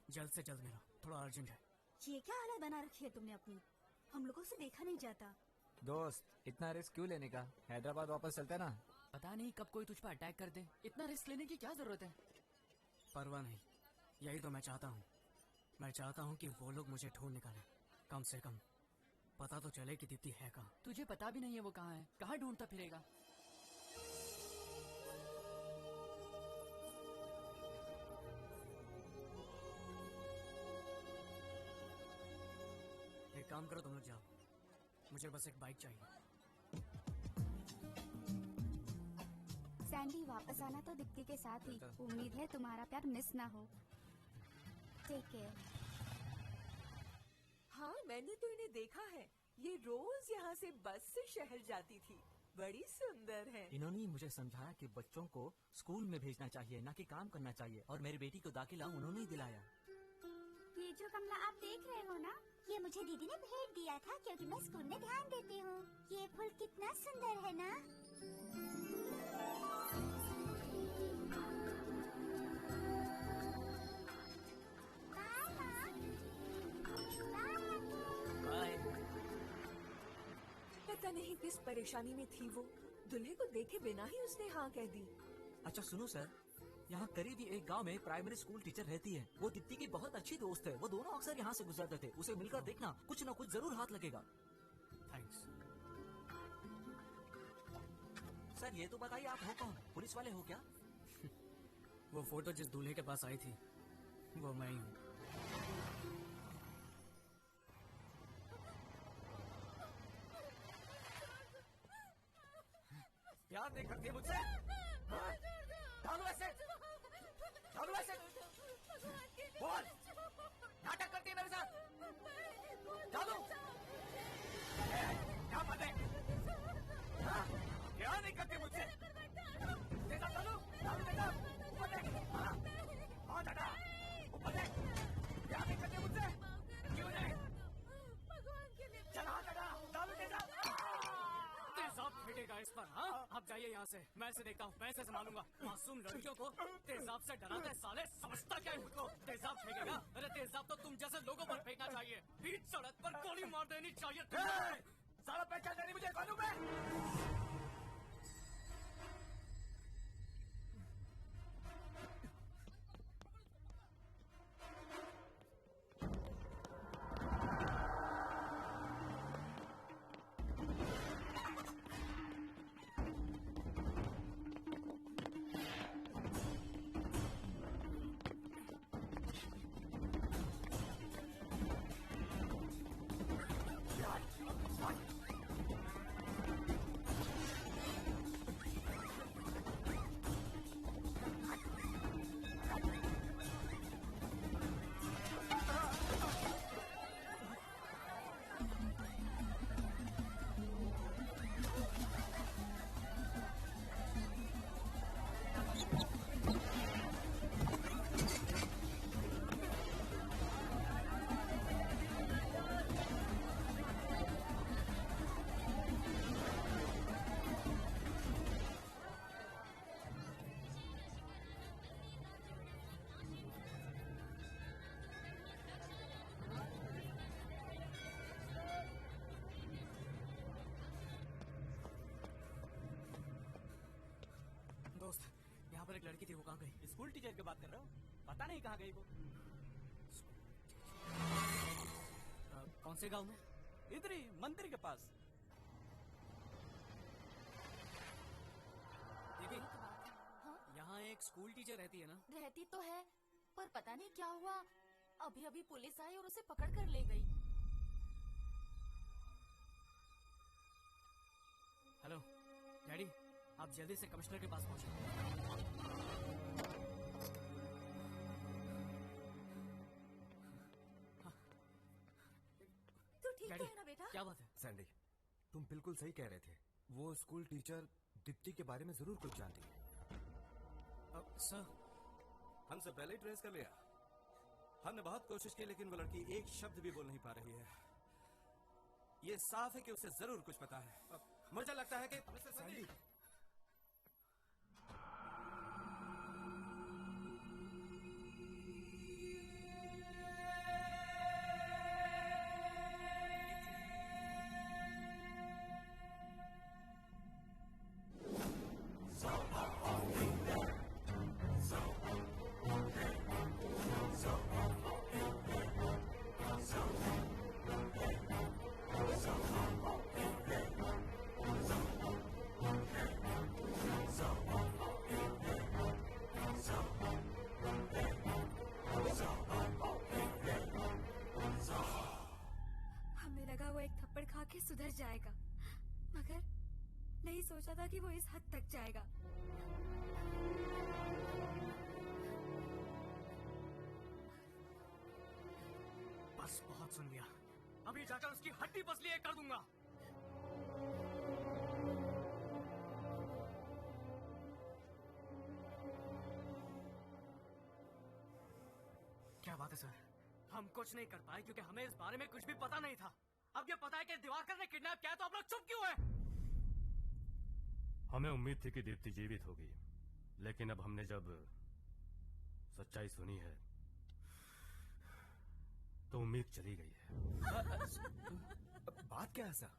जल्द से जल्द मिलो, थोड़ा अर्जेंट है। ये क्या हालत बना रखी है तुमने अपनी? हम लोगों से देखा नहीं जाता। दोस्त इतना रिस्क क्यों लेने का? हैदराबाद वापस चलते ना। पता नहीं कब कोई तुझ पर अटैक कर दे, इतना रिस्क लेने की क्या जरूरत है? परवाह नहीं, यही तो मैं चाहता हूँ। मैं चाहता हूँ कि वो लोग मुझे ढूंढ निकालें, कम से कम पता तो चले कि दीप्ति है कहाँ। तुझे पता भी नहीं है वो कहाँ है, कहाँ ढूंढता फिरेगा? एक काम करो, तुम लोग जाओ, मुझे बस एक बाइक चाहिए। सैंडी, वापस आना तो दीप्ति के साथ ही। उम्मीद है तुम्हारा प्यार मिस ना हो। Take care. हाँ, मैंने तो इन्हें देखा है। ये रोज यहाँ से बस से शहर जाती थी। बड़ी सुंदर है। इन्होंने मुझे समझाया कि बच्चों को स्कूल में भेजना चाहिए, ना कि काम करना चाहिए, और मेरी बेटी को दाखिला उन्होंने ही दिलाया। ये जो गमला आप देख रहे हो ना, ये मुझे दीदी ने भेंट दिया था क्योंकि मैं स्कूल में ध्यान देती हूँ। ये फूल कितना सुंदर है ना? पता नहीं किस परेशानी में थी वो। दूल्हे को देखे बिना ही उसने हाँ कह दी। अच्छा सुनो सर, यहाँ करीब ही एक गांव में प्राइमरी स्कूल टीचर रहती है। वो दीप्ति की बहुत अच्छी दोस्त है। वो दोनों अक्सर यहाँ से गुजरते थे। उसे मिलकर देखना, कुछ न कुछ जरूर हाथ लगेगा। थैंक्स। सर ये तो बताइए, आप हो कौन? पुलिस वाले हो क्या? वो फोटो जिस दूल्हे के पास आई थी वो मैं ही हूँ। प्यार नहीं करती मुझसे? डालू ऐसे, डालू ऐसे, बोल, नाटक करती है मेरे साथ। डालू, क्या बात है? हाँ, प्यार नहीं करती मुझसे? देखा डालू, डालू देखा, ऊपर देख, हाँ दादा, ऊपर देख, प्यार नहीं करती मुझसे? क्यों नहीं? चल हाँ दादा, डालू देखा। तेजाब फेंकेगा इस पर, हाँ? आप जाइए यहाँ से, मैं इसे देखता हूँ, मैं इसे संभालूंगा। मासूम लड़कियों को तेजाब से डराता है साले, समझता क्या है खुद को? तेजाब फेंकेगा? अरे तेजाब तो तुम जैसे लोगों पर फेंकना चाहिए। बीच सड़क पर गोली मार देनी चाहिए। साला पहचान नहीं मुझे मालूम है। यहाँ पर एक लड़की थी, वो कहाँ गई? स्कूल टीचर की बात कर रहे हो? पता नहीं कहाँ गई वो। कौन से गांव में? इधर ही मंदिर के पास। दीदी, यहाँ एक स्कूल टीचर रहती है ना? रहती तो है, पर पता नहीं क्या हुआ, अभी अभी पुलिस आई और उसे पकड़ कर ले गई। हेलो डैडी, आप जल्दी से कमिश्नर के पास पहुंचो। तू ठीक है ना बेटा? क्या बात है? सैंडी, तुम बिल्कुल सही कह रहे थे। वो स्कूल टीचर दीप्ति के बारे में जरूर कुछ जानती है। सर, हमसे पहले ही ट्रेस कर लिया। हमने बहुत कोशिश की लेकिन वो लड़की एक शब्द भी बोल नहीं पा रही है। ये साफ है कि उसे जरूर कुछ पता है। मुझे लगता है कि सैंडी, सुधर जाएगा, मगर नहीं सोचा था कि वो इस हद तक जाएगा। बस बहुत सुन लिया, अभी जाकर उसकी हड्डी पसली एक कर दूंगा। क्या बात है सर? हम कुछ नहीं कर पाए क्योंकि हमें इस बारे में कुछ भी पता नहीं था। अब ये पता है कि दिवाकर ने किडनैप किया, तो आप लोग चुप क्यों हैं? हमें उम्मीद थी कि दीप्ति जीवित होगी, लेकिन अब हमने जब सच्चाई सुनी है तो उम्मीद चली गई है। बात क्या है सर?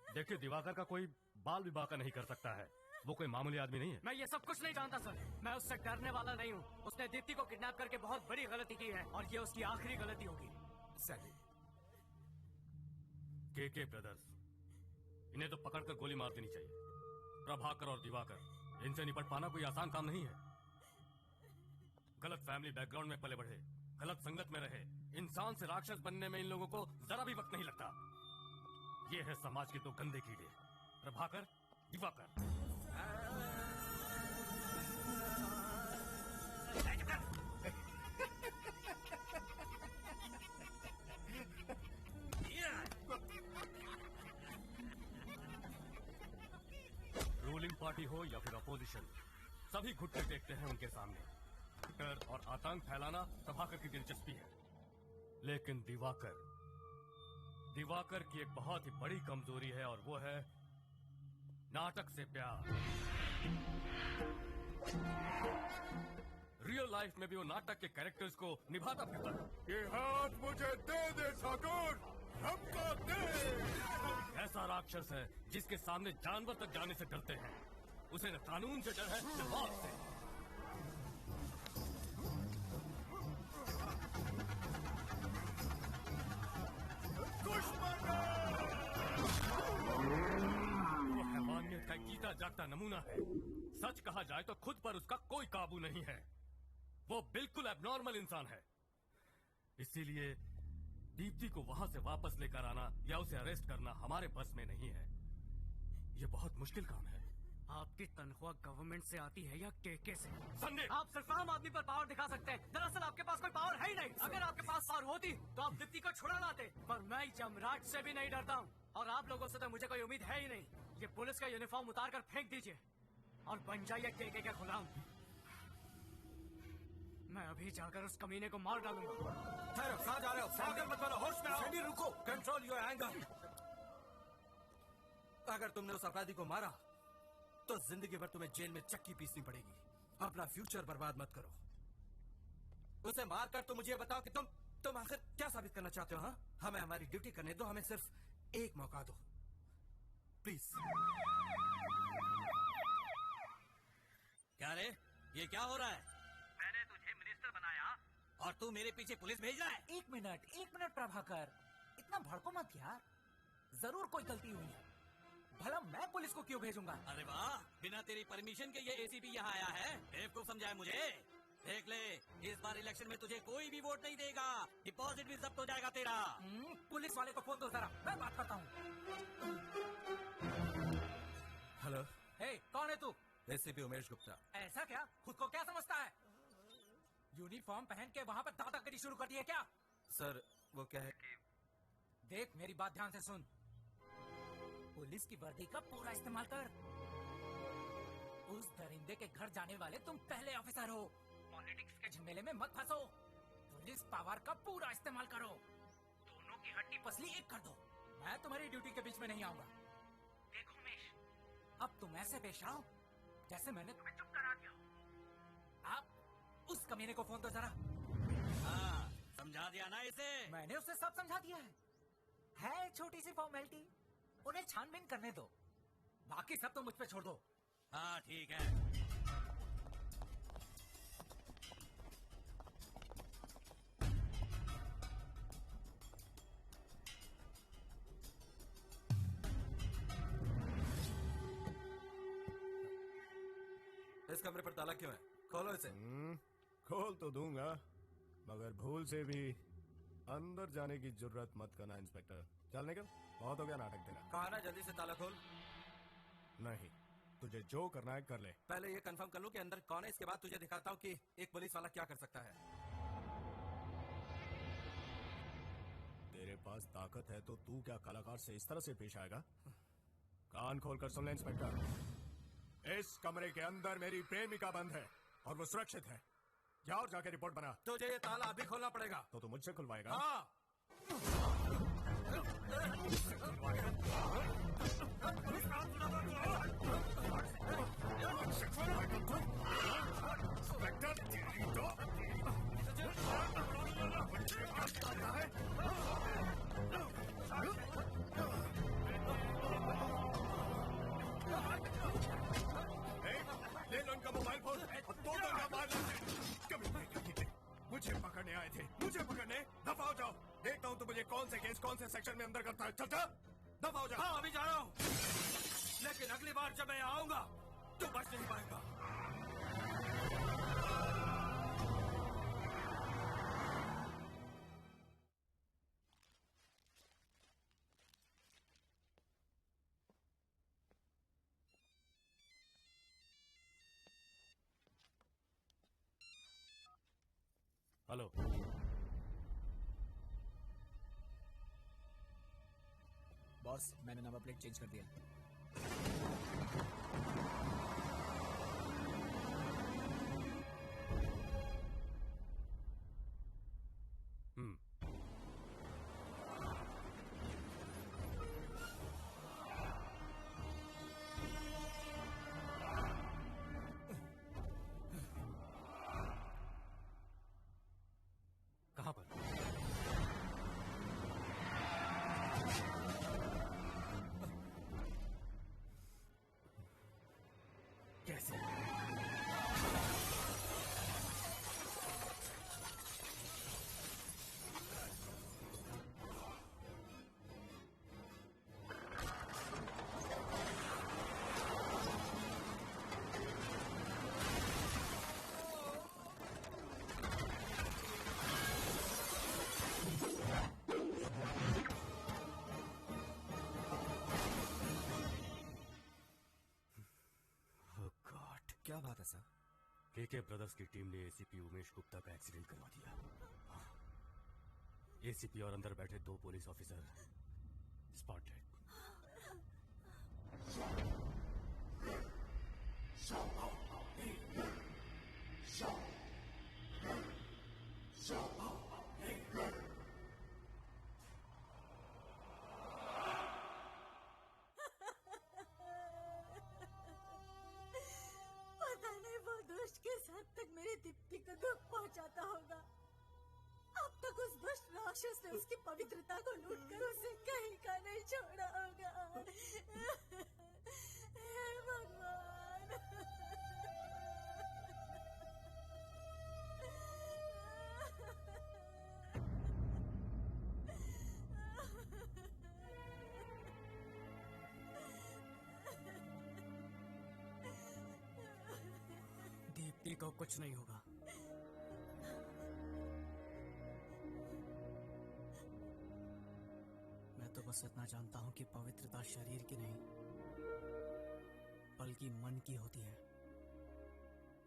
देखिए, दिवाकर का कोई बाल विवाह का नहीं कर सकता है, वो कोई मामूली आदमी नहीं है। मैं ये सब कुछ नहीं जानता सर, मैं उससे डरने वाला नहीं हूँ। उसने दीप्ति को किडनैप करके बहुत बड़ी गलती की है और ये उसकी आखिरी गलती होगी। सर, के ब्रदर्स, इन्हें तो पकड़कर गोली मार देनी चाहिए। प्रभाकर और दिवाकर, इनसे निपट पाना कोई आसान काम नहीं है। गलत फैमिली बैकग्राउंड में पले बढ़े, गलत संगत में रहे, इंसान से राक्षस बनने में इन लोगों को जरा भी वक्त नहीं लगता। ये है समाज के दो गंदे कीड़े, प्रभाकर, दिवाकर। रूलिंग पार्टी हो या फिर अपोजिशन, सभी घुटने टेकते हैं उनके सामने। डर और आतंक फैलाना प्रभाकर की दिलचस्पी है, लेकिन दिवाकर की एक बहुत ही बड़ी कमजोरी है और वो है नाटक से प्यार। रियल लाइफ में भी वो नाटक के कैरेक्टर्स को निभाता फिरता है। ये हाथ मुझे दे दे ठाकुर, हमको दे। ऐसा राक्षस है जिसके सामने जानवर तक जाने से डरते हैं। उसे न कानून से डर है न मौत से। वो हैवानियत का जीता जागता नमूना है। सच कहा जाए तो खुद पर उसका कोई काबू नहीं है। वो बिल्कुल एबनॉर्मल इंसान है। इसीलिए दीप्ति को वहां से वापस लेकर आना या उसे अरेस्ट करना हमारे बस में नहीं है। ये बहुत मुश्किल काम है। आपकी तनख्वाह गवर्नमेंट से आती है या केके से? संजय, आप सिर्फ आम आदमी पर पावर दिखा सकते हैं। दरअसल आपके पास कोई पावर है ही नहीं। अगर आपके पास पावर होती तो आप दीप्ति को छुड़ा लाते। पर मैं जमराट से भी नहीं डरता हूँ और आप लोगों से तो मुझे कोई उम्मीद है ही नहीं। ये पुलिस का यूनिफॉर्म उतार कर फेंक दीजिए और बन जाइए केके का गुलाम। मैं अभी जाकर उस कमीने को मार डालूंगा। ठहरो, कहाँ जा रहे हो? पागल मत बनो, होश में आओ। सैनी, रुको, कंट्रोल योर एंगर। अगर तुमने उस अपराधी को मारा तो जिंदगी भर तुम्हें जेल में चक्की पीसनी पड़ेगी। अपना फ्यूचर बर्बाद मत करो। उसे मारकर तुम मुझे बताओ कि तुम आखिर क्या साबित करना चाहते हो? हाँ, हमें हमारी ड्यूटी करने दो। हमें सिर्फ एक मौका दो, प्लीज। क्या रे, ये क्या हो रहा है? मैंने तुझे मिनिस्टर बनाया और तू मेरे पीछे पुलिस भेज रहा है? एक मिनट प्रभाकर, इतना भड़को मत यार। जरूर कोई गलती हुई है, भला मैं पुलिस को क्यों भेजूंगा? अरे वाह, बिना तेरी परमिशन के ये एसीपी यहाँ आया है। बेवकूफ समझाया मुझे। देख ले, इस बार इलेक्शन में तुझे कोई भी वोट नहीं देगा। डिपॉजिट भी जब्त हो जाएगा तेरा। पुलिस वाले को फोन दो जरा, मैं बात करता हूँ। हेलो। हे, कौन है तू? एसीपी उमेश गुप्ता। ऐसा क्या? खुद को क्या समझता है? यूनिफॉर्म पहन के वहाँ पर दादागिरी शुरू कर दी है क्या? सर, वो क्या है कि देख, मेरी बात ध्यान से सुन। पुलिस की वर्दी का पूरा इस्तेमाल कर। उस दरिंदे के घर जाने वाले तुम पहले ऑफिसर हो। पॉलिटिक्स के झमेले में मत फंसो। पुलिस पावर का पूरा इस्तेमाल करो। दोनों की हड्डी पसली एक कर दो। मैं तुम्हारी ड्यूटी के बीच में नहीं आऊंगा। देखो उमेश, अब तुम ऐसे पेश आओ जैसे मैंने तुम्हें चुप करा दिया। आप उस कमीने को फोन दो जरा। हाँ, समझा दिया ना इसे? मैंने उसे सब समझा दिया है छोटी सी फॉर्मेलिटी। उन्हें छानबीन करने दो, बाकी सब तो मुझ पे छोड़ दो। हाँ ठीक है। इस कमरे पर ताला क्यों है? खोलो इसे। खोल तो दूंगा, मगर भूल से भी अंदर जाने की जरूरत मत करना इंस्पेक्टर। चल निकल, बहुत हो गया नाटक तेरा। कहा ना जल्दी से ताला खोल। नहीं, तुझे जो करना है कर ले। पहले ये कंफर्म कर लूं कि अंदर कौन है, इसके बाद तुझे दिखाता हूँ कि एक पुलिस वाला क्या कर सकता है। तेरे पास ताकत है तो तू क्या कलाकार से इस तरह से पेश आएगा? कान खोलकर सुन ले इंस्पेक्टर, इस कमरे के अंदर मेरी प्रेमिका बंद है और वो सुरक्षित है। जाओ जाके रिपोर्ट बना। तुझे ये ताला अभी खोलना पड़ेगा। तो तू मुझसे खुलवाएगा? हाँ। ले लो इनका मोबाइल फोन और दो का मारना। कभी नहीं करेंगे। मुझे पकड़ने आए थे, मुझे पकड़ने। दफा हो जाओ, देखता हूँ तो मुझे कौन से केस कौन से सेक्शन में अंदर करता है। चलता दफा हो जाओ। हाँ अभी जा रहा हूँ, लेकिन अगली बार जब मैं आऊंगा तो बच नहीं पाएगा। हेलो, बॉस मैंने नंबर प्लेट चेंज कर दिया। कहाँ पर? कैसे? क्या बात है सर? केके ब्रदर्स की टीम ने एसीपी उमेश गुप्ता का एक्सीडेंट करवा दिया। एसीपी और अंदर बैठे 2 पुलिस ऑफिसर स्पॉट डेड। पता नहीं वो दुष्ट किस हद तक मेरी दीप्ति को दुख पहुंचाता होगा। अब तक उस दुष्ट राक्षस ने उसकी पवित्रता को लूटकर उसे कहीं का नहीं छोड़ा होगा। हे भगवान। दीप्ति को कुछ नहीं होगा। मैं तो बस इतना जानता हूं कि पवित्रता शरीर की नहीं बल्कि मन की होती है।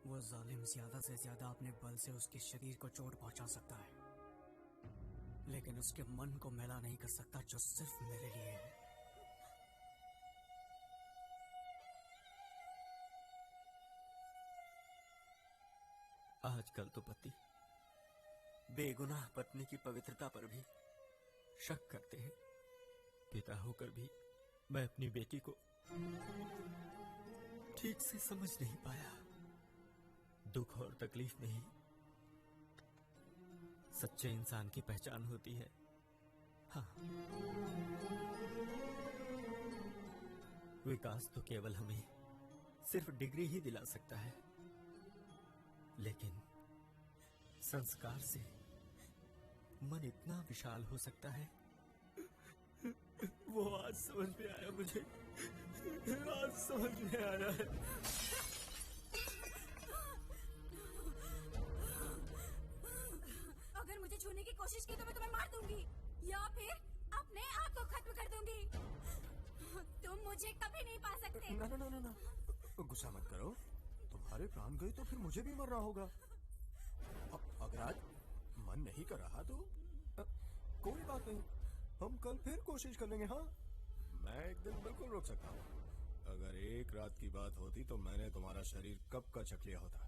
वो जालिम ज्यादा से ज्यादा अपने बल से उसके शरीर को चोट पहुंचा सकता है, लेकिन उसके मन को मैला नहीं कर सकता, जो सिर्फ मेरे लिए है। आजकल तो पति बेगुनाह पत्नी की पवित्रता पर भी शक करते हैं। पिता होकर भी मैं अपनी बेटी को ठीक से समझ नहीं पाया। दुख और तकलीफ में ही सच्चे इंसान की पहचान होती है। हाँ, विकास तो केवल हमें सिर्फ डिग्री ही दिला सकता है, लेकिन संस्कार से मन इतना विशाल हो सकता है। वो आज समझ में आया मुझे, आज समझ में आया है। अगर मुझे छूने की कोशिश की तो मैं तुम्हें मार दूंगी या फिर अपने आप को खत्म कर दूंगी। तुम मुझे कभी नहीं पा सकते। ना ना ना ना ना, गुस्सा मत करो। तुम्हारे प्राण गए तो फिर मुझे भी मरना होगा। अगर आज मन नहीं कर रहा तो कोई बात नहीं, हम कल फिर कोशिश कर लेंगे। हाँ, मैं एक दिन बिल्कुल रोक सकता हूँ। अगर एक रात की बात होती तो मैंने तुम्हारा शरीर कब का चख लिया होता।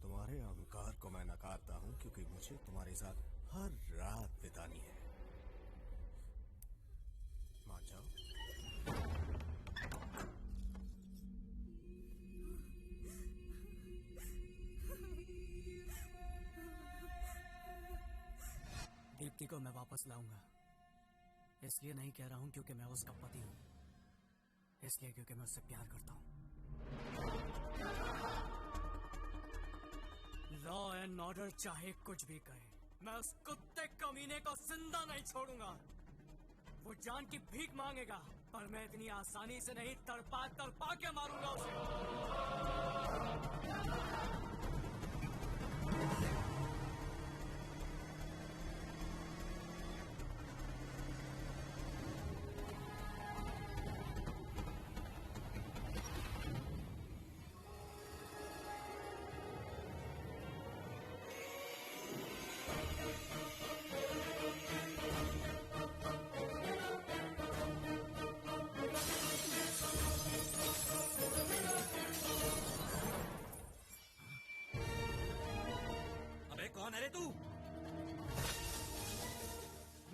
तुम्हारे अहंकार को मैं नकारता हूँ क्योंकि मुझे तुम्हारे साथ हर रात बितानी है। मान जाओ। दीप्ति को मैं वापस लाऊंगा। इसलिए नहीं कह रहा हूं क्योंकि मैं उसका पति हूं, इसलिए क्योंकि मैं उससे प्यार करता हूं। लॉ एंड ऑर्डर चाहे कुछ भी कहे, मैं उस कुत्ते कमीने को जिंदा नहीं छोड़ूंगा। वो जान की भीख मांगेगा पर मैं इतनी आसानी से नहीं तड़पा तड़पा के मारूंगा उसे। कौन है रे तू?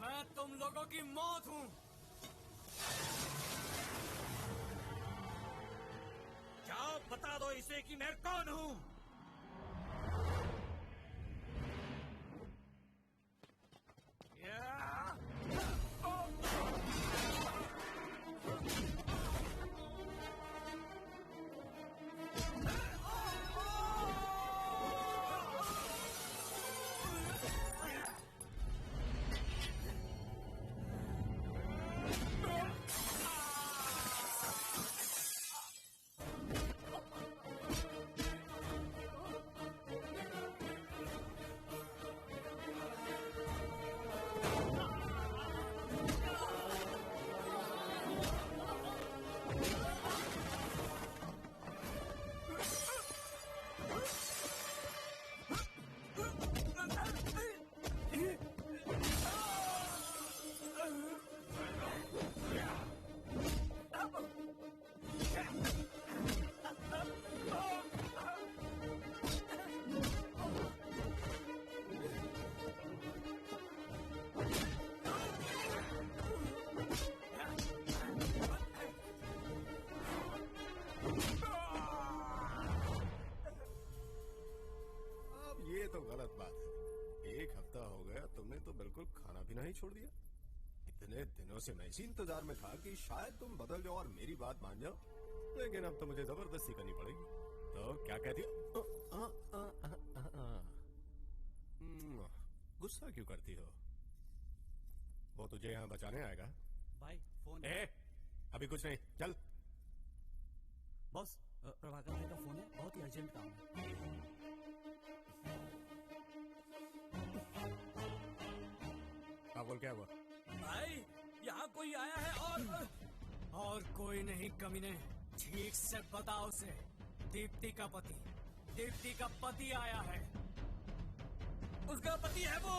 मैं तुम लोगों की मौत हूं। जाओ बता दो इसे कि मैं कौन हूं। तो गलत बात है। एक हफ्ता हो गया तुमने तो बिल्कुल खाना पीना ही छोड़ दिया। इतने दिनों से मैं इसी इंतजार में था कि शायद तुम बदल जाओ और मेरी बात मान जाओ, लेकिन अब तो मुझे जबरदस्ती करनी पड़ेगी। तो क्या कहती हो? गुस्सा क्यों करती हो? वो तुझे यहाँ बचाने आएगा। भाई फोन। अभी कुछ नहीं, चल। बॉस, प्रभाकर भाई का फोन है, बहुत ही अर्जेंट काम है। बोल क्या हुआ? भाई यहाँ कोई आया है और कोई नहीं कमीने। ठीक से बताओ उसे। दीप्ति का पति आया है। उसका पति है वो।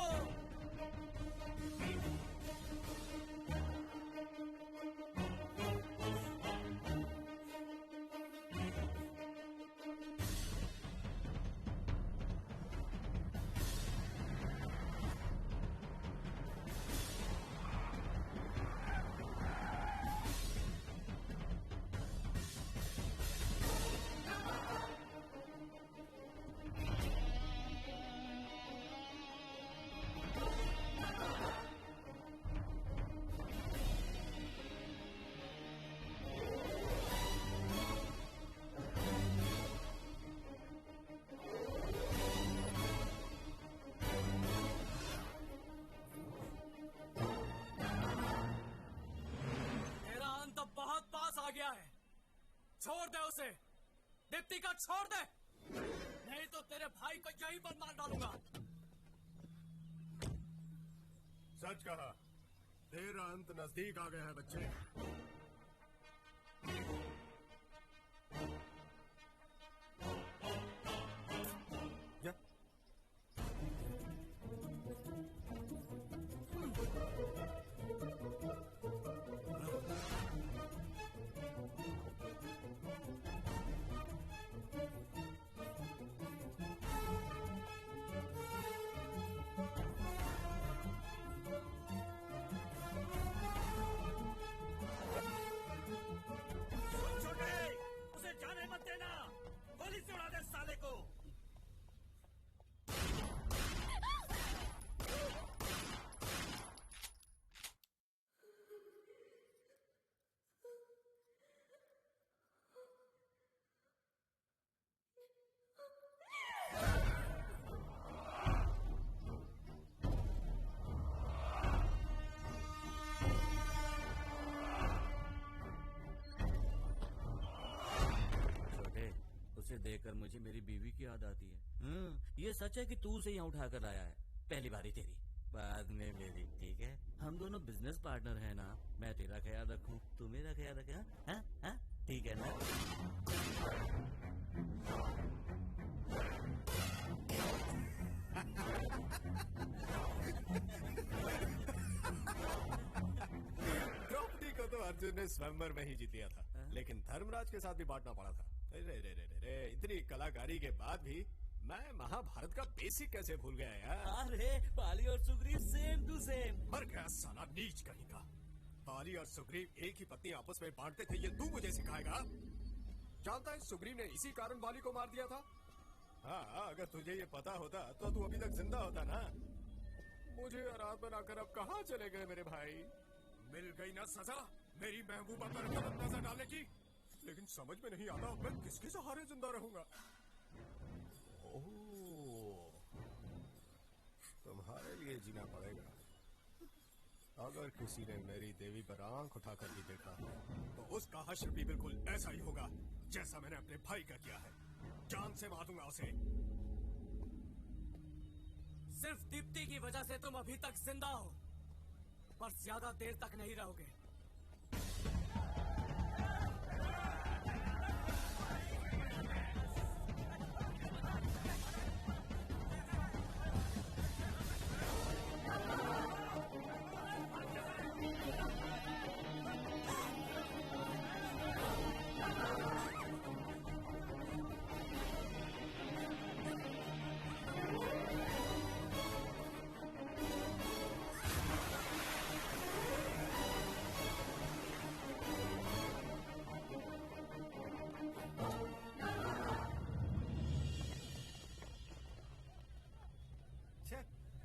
छोड़ दे उसे। दीप्ति का छोड़ दे, नहीं तो तेरे भाई को यहीं पर मार डालूंगा। सच कहा, तेरा अंत नजदीक आ गया है बच्चे। देखकर मुझे मेरी बीवी की याद आती है। ये सच है कि तू उसे यहाँ उठा कर लाया है? पहली बारी तेरी, बाद में मेरी, ठीक है? हम दोनों बिजनेस पार्टनर हैं ना, मैं तेरा ख्याल रखूं, तू मेरा ख्याल रखे। हाँ, ठीक है ना? द्रौपदी को तो अर्जुन ने स्वयंवर में ही जीत लिया था, लेकिन धर्मराज के साथ भी बांटना पड़ा था। रे, इतनी कलाकारी के बाद भी मैं महाभारत का बेसिक कैसे भूल गया यार? अरे बाली और सुग्रीव सेम टू सेम। मर गया साला नीच कहीं का। बाली और सुग्रीव एक ही पत्नी आपस में बांटते थे, ये तू मुझे सिखाएगा? जानता है सुग्रीव ने इसी कारण बाली को मार दिया था। हाँ, अगर तुझे ये पता होता तो तू अभी तक जिंदा होता ना। मुझे आराध बनाकर अब कहाँ चले गए मेरे भाई? मिल गई ना सजा मेरी महबूबा पर गलत नजर डालने की। लेकिन समझ में नहीं आता मैं किसके सहारे जिंदा रहूंगा। ओह, तुम्हारे लिए जीना पड़ेगा। अगर किसी ने मेरी देवी पर आंख उठाकर भी देखा तो उसका हश्र भी बिल्कुल ऐसा ही होगा जैसा मैंने अपने भाई का किया है। जान से मार दूंगा उसे। सिर्फ दीप्ति की वजह से तुम अभी तक जिंदा हो, पर ज्यादा देर तक नहीं रहोगे।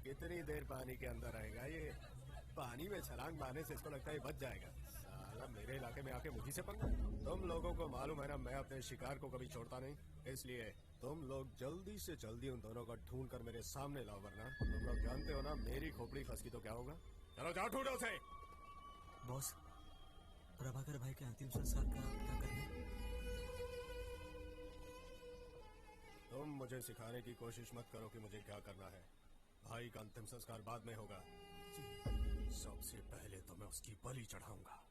कितनी देर पानी के अंदर रहेगा ये? पानी में छलांग मारने से इसको लगता है बच जाएगा। साला मेरे इलाके में आके मुझी से पंगा। तुम लोगों को मालूम है ना, मैं अपने शिकार को कभी छोड़ता नहीं। इसलिए तुम लोग जल्दी से जल्दी उन दोनों को ढूंढ कर मेरे सामने लाओ, वरना तुम लोग जानते हो ना मेरी खोपड़ी फंसी तो क्या होगा। चलो जाओ ढूंढो उसे। बॉस, प्रभाकर भाई के अंतिम संस्कार का क्या करना है? तुम मुझे सिखाने की कोशिश मत करो कि मुझे क्या करना है। भाई का अंतिम संस्कार बाद में होगा। सबसे पहले तो मैं उसकी बलि चढ़ाऊंगा।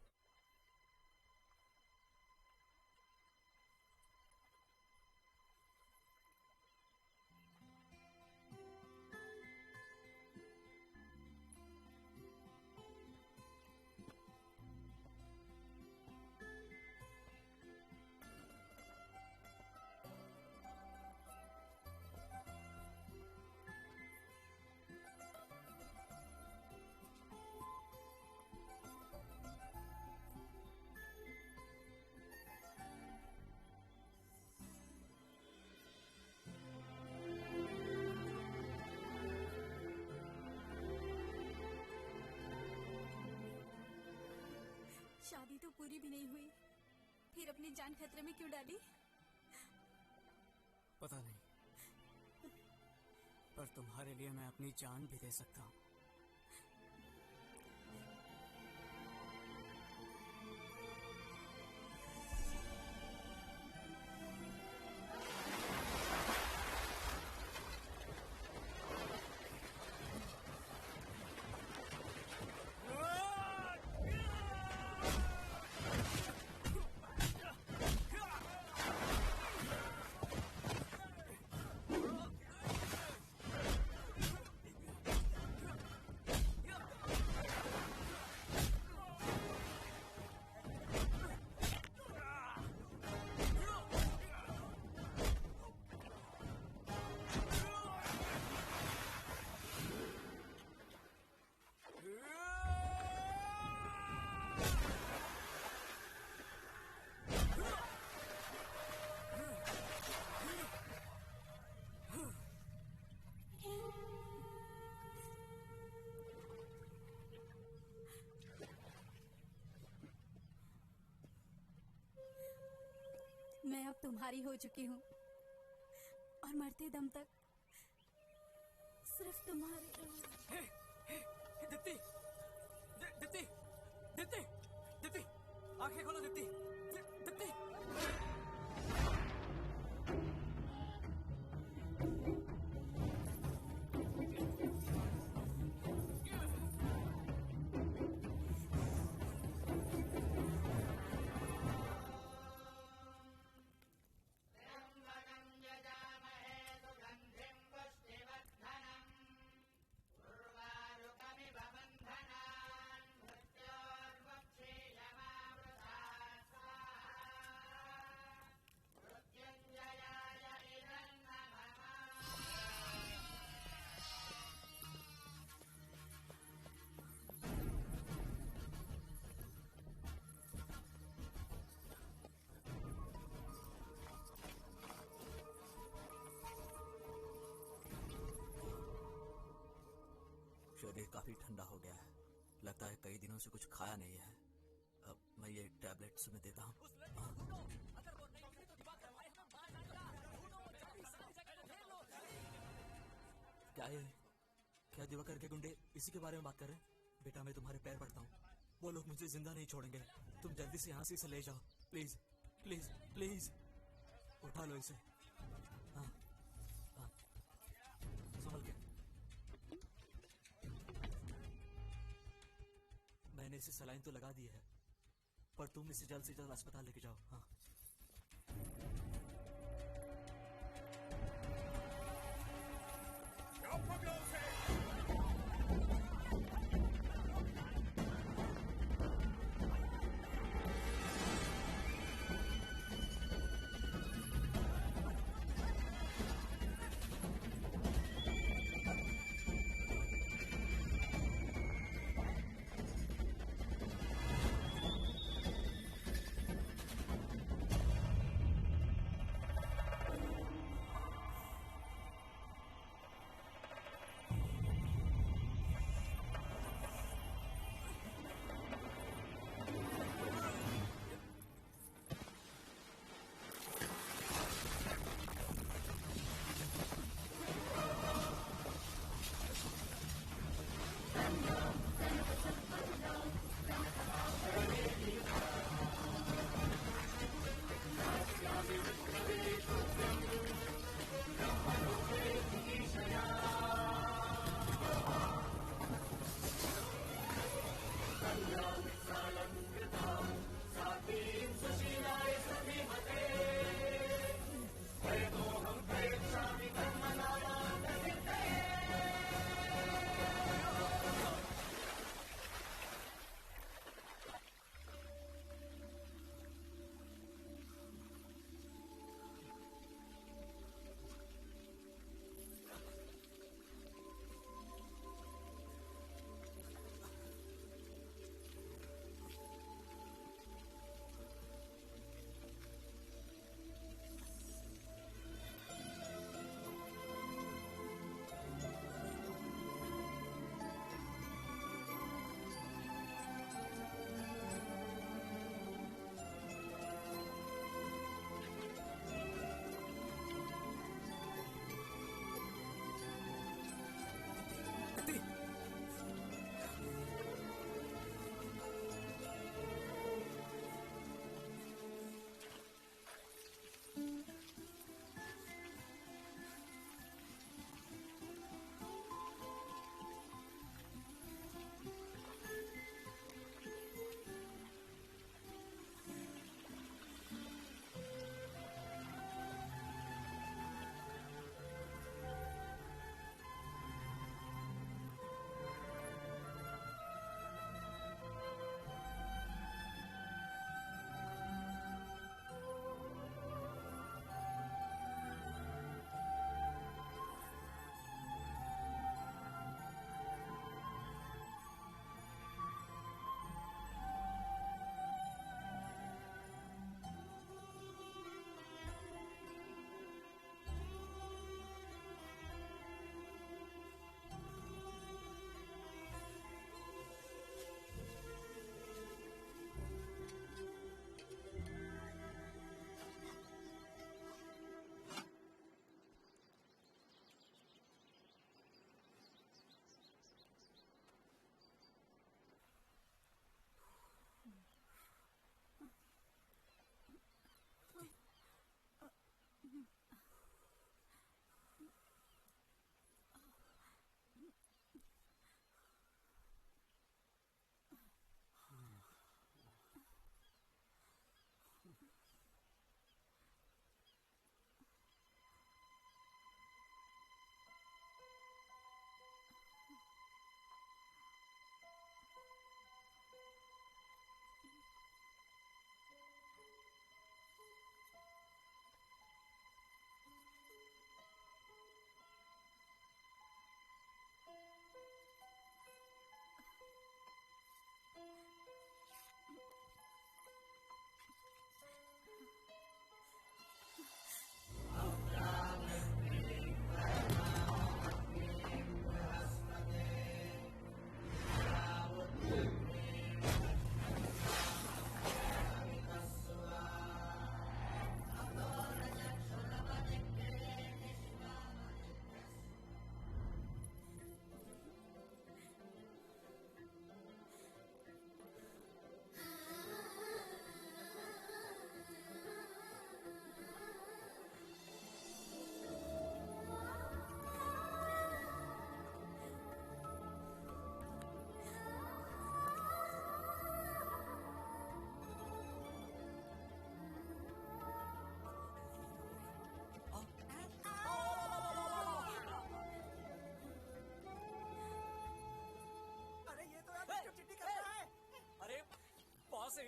शादी तो पूरी भी नहीं हुई, फिर अपनी जान खतरे में क्यों डाली? पता नहीं, पर तुम्हारे लिए मैं अपनी जान भी दे सकता हूँ। तुम्हारी हो चुकी हूँ और मरते दम तक सिर्फ तुम्हारी दीप्ति, दीप्ति, दीप्ति, दीप्ति, आंखें खोलो दीप्ति, दीप्ति। शरीर काफी ठंडा हो गया है। लगता है कई दिनों से कुछ खाया नहीं है। अब मैं ये टैबलेट तुम्हें देता हूँ। क्या ये क्या दिवाकर के गुंडे इसी के बारे में बात कर रहे हैं? बेटा मैं तुम्हारे पैर पड़ता हूँ, वो लोग मुझे जिंदा नहीं छोड़ेंगे। तुम जल्दी से यहाँ से इसे ले जाओ प्लीज प्लीज प्लीज। उठा लो इसे। हाँ हाँ संभल के। मैंने इसे सलाइन तो लगा दी है, पर तुम इसे जल्द से जल्द अस्पताल लेके जाओ। हाँ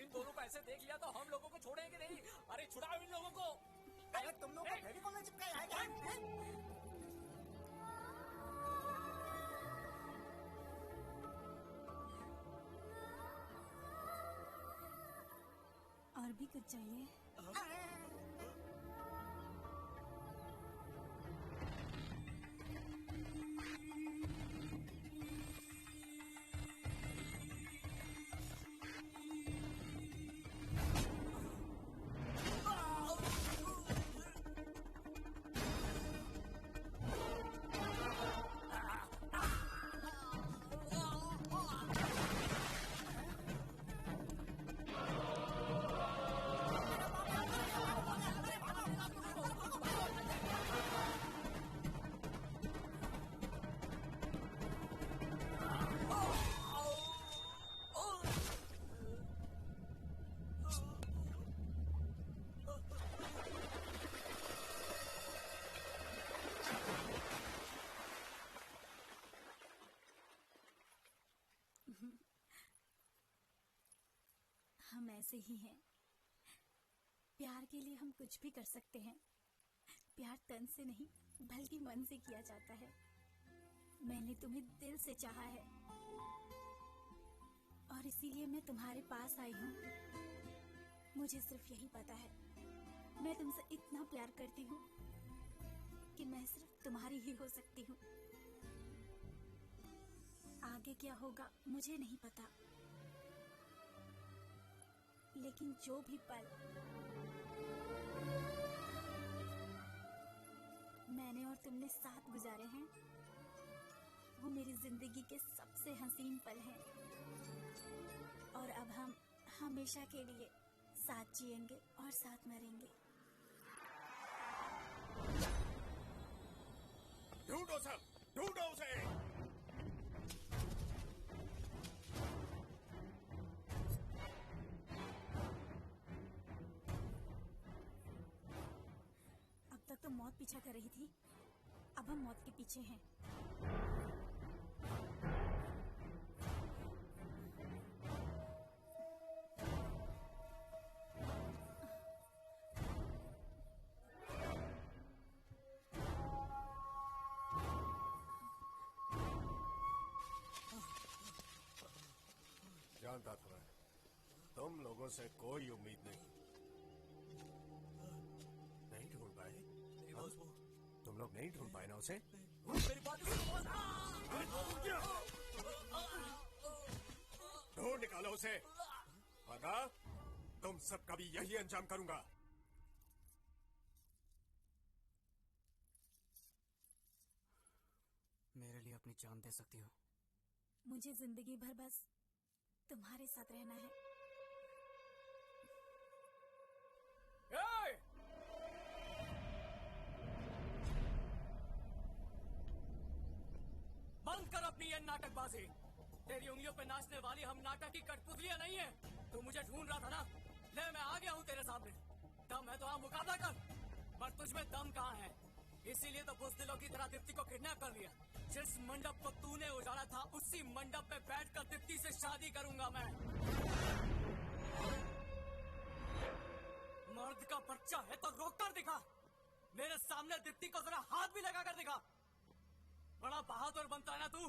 इन दोनों को ऐसे देख लिया तो हम लोगों को छोड़ेंगे नहीं। अरे छुड़ाओ इन लोगों को। अरे तुम लोग फेविकोल में चिपकाया है क्या? और भी कुछ चाहिए? हम ऐसे ही हैं। प्यार के लिए हम कुछ भी कर सकते हैं। प्यार तन से नहीं बल्कि मन से किया जाता है। मैंने तुम्हें दिल से चाहा है और इसीलिए मैं तुम्हारे पास आई हूँ। मुझे सिर्फ यही पता है, मैं तुमसे इतना प्यार करती हूँ कि मैं सिर्फ तुम्हारी ही हो सकती हूँ। आगे क्या होगा मुझे नहीं पता, लेकिन जो भी पल मैंने और तुमने साथ गुजारे हैं वो मेरी जिंदगी के सबसे हसीन पल हैं। और अब हम हमेशा के लिए साथ जिएंगे और साथ मरेंगे। ढूंढो सब, ढूंढो उसे। अब तक तो मौत पीछा कर रही थी, अब हम मौत के पीछे हैं। जानता था मैं, तुम लोगों से कोई उम्मीद नहीं ढूंढ पाए। तुम लोग नहीं ढूंढ पाए ना उसे? मेरी बात ढूंढ निकालो उसे, वरना तुम सबका भी यही अंजाम करूंगा। मेरे लिए अपनी जान दे सकती हो? मुझे जिंदगी भर बस तुम्हारे साथ रहना है। बंद कर अपनी ये नाटकबाजी। तेरी उंगलियों पे नाचने वाली हम नाटक की कठपुतलियां नहीं है। तू मुझे ढूंढ रहा था ना, ले मैं आ गया हूँ तेरे सामने। दम है तो हाँ मुकाबला कर, पर तुझमें दम कहाँ है? इसीलिए तो बुज़दिलों की तरह दीप्ति को किडनैप कर लिया। जिस मंडप को तूने उजाड़ा था उसी मंडप पे बैठकर दीप्ति से शादी करूंगा मैं। मर्द का बच्चा है तो रोक कर दिखा। मेरे सामने दीप्ति को जरा हाथ भी लगा कर दिखा। बड़ा बहादुर बनता है ना तू,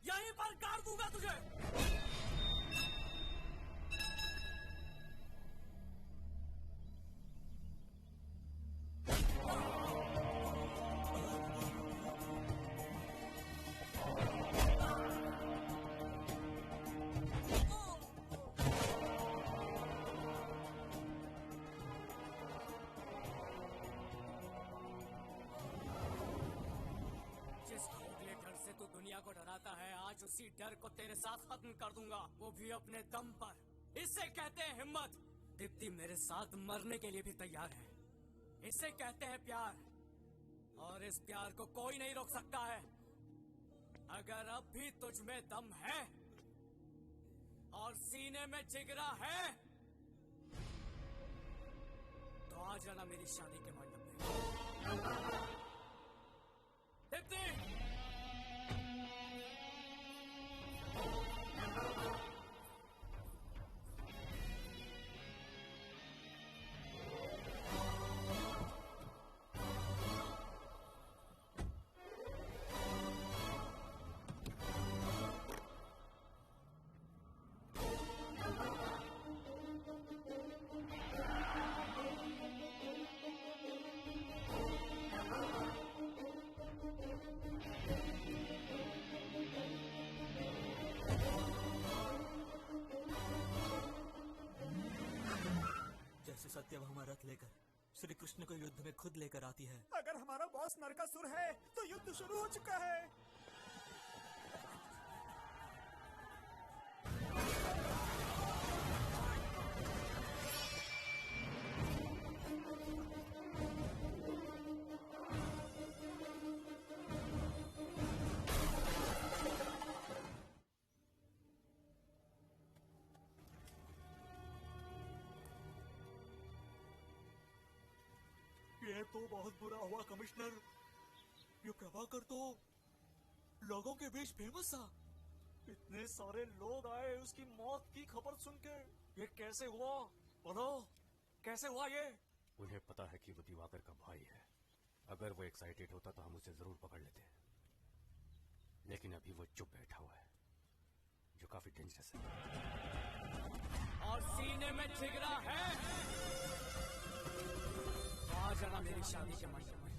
यहीं पर गाड़ दूंगा तुझे। आज उसी डर को तेरे साथ खत्म कर दूंगा, वो भी अपने दम पर। इसे कहते हैं हिम्मत। दीप्ति मेरे साथ मरने के लिए भी तैयार है। इसे कहते हैं प्यार, और इस प्यार को कोई नहीं रोक सकता है। अगर अब भी तुझ में दम है और सीने में जिगरा है तो आ जाना मेरी शादी के मंडप में। दीप्ति! श्री कृष्ण को युद्ध में खुद लेकर आती है। अगर हमारा बॉस नरकासुर है तो युद्ध शुरू हो चुका है। ये तो बहुत बुरा हुआ कमिश्नर। ये प्रभाकर तो लोगों के बीच फेमस था। इतने सारे लोग आए उसकी मौत की खबर सुन के। ये कैसे हुआ? बोलो, कैसे हुआ ये? उन्हें पता है कि वो दिवाकर का भाई है। अगर वो एक्साइटेड होता तो हम उसे जरूर पकड़ लेते, लेकिन अभी वो चुप बैठा हुआ है, जो काफी डेंजरस है। और सीने में जिगरा है। आ जाना मेरी शादी के मंडप में।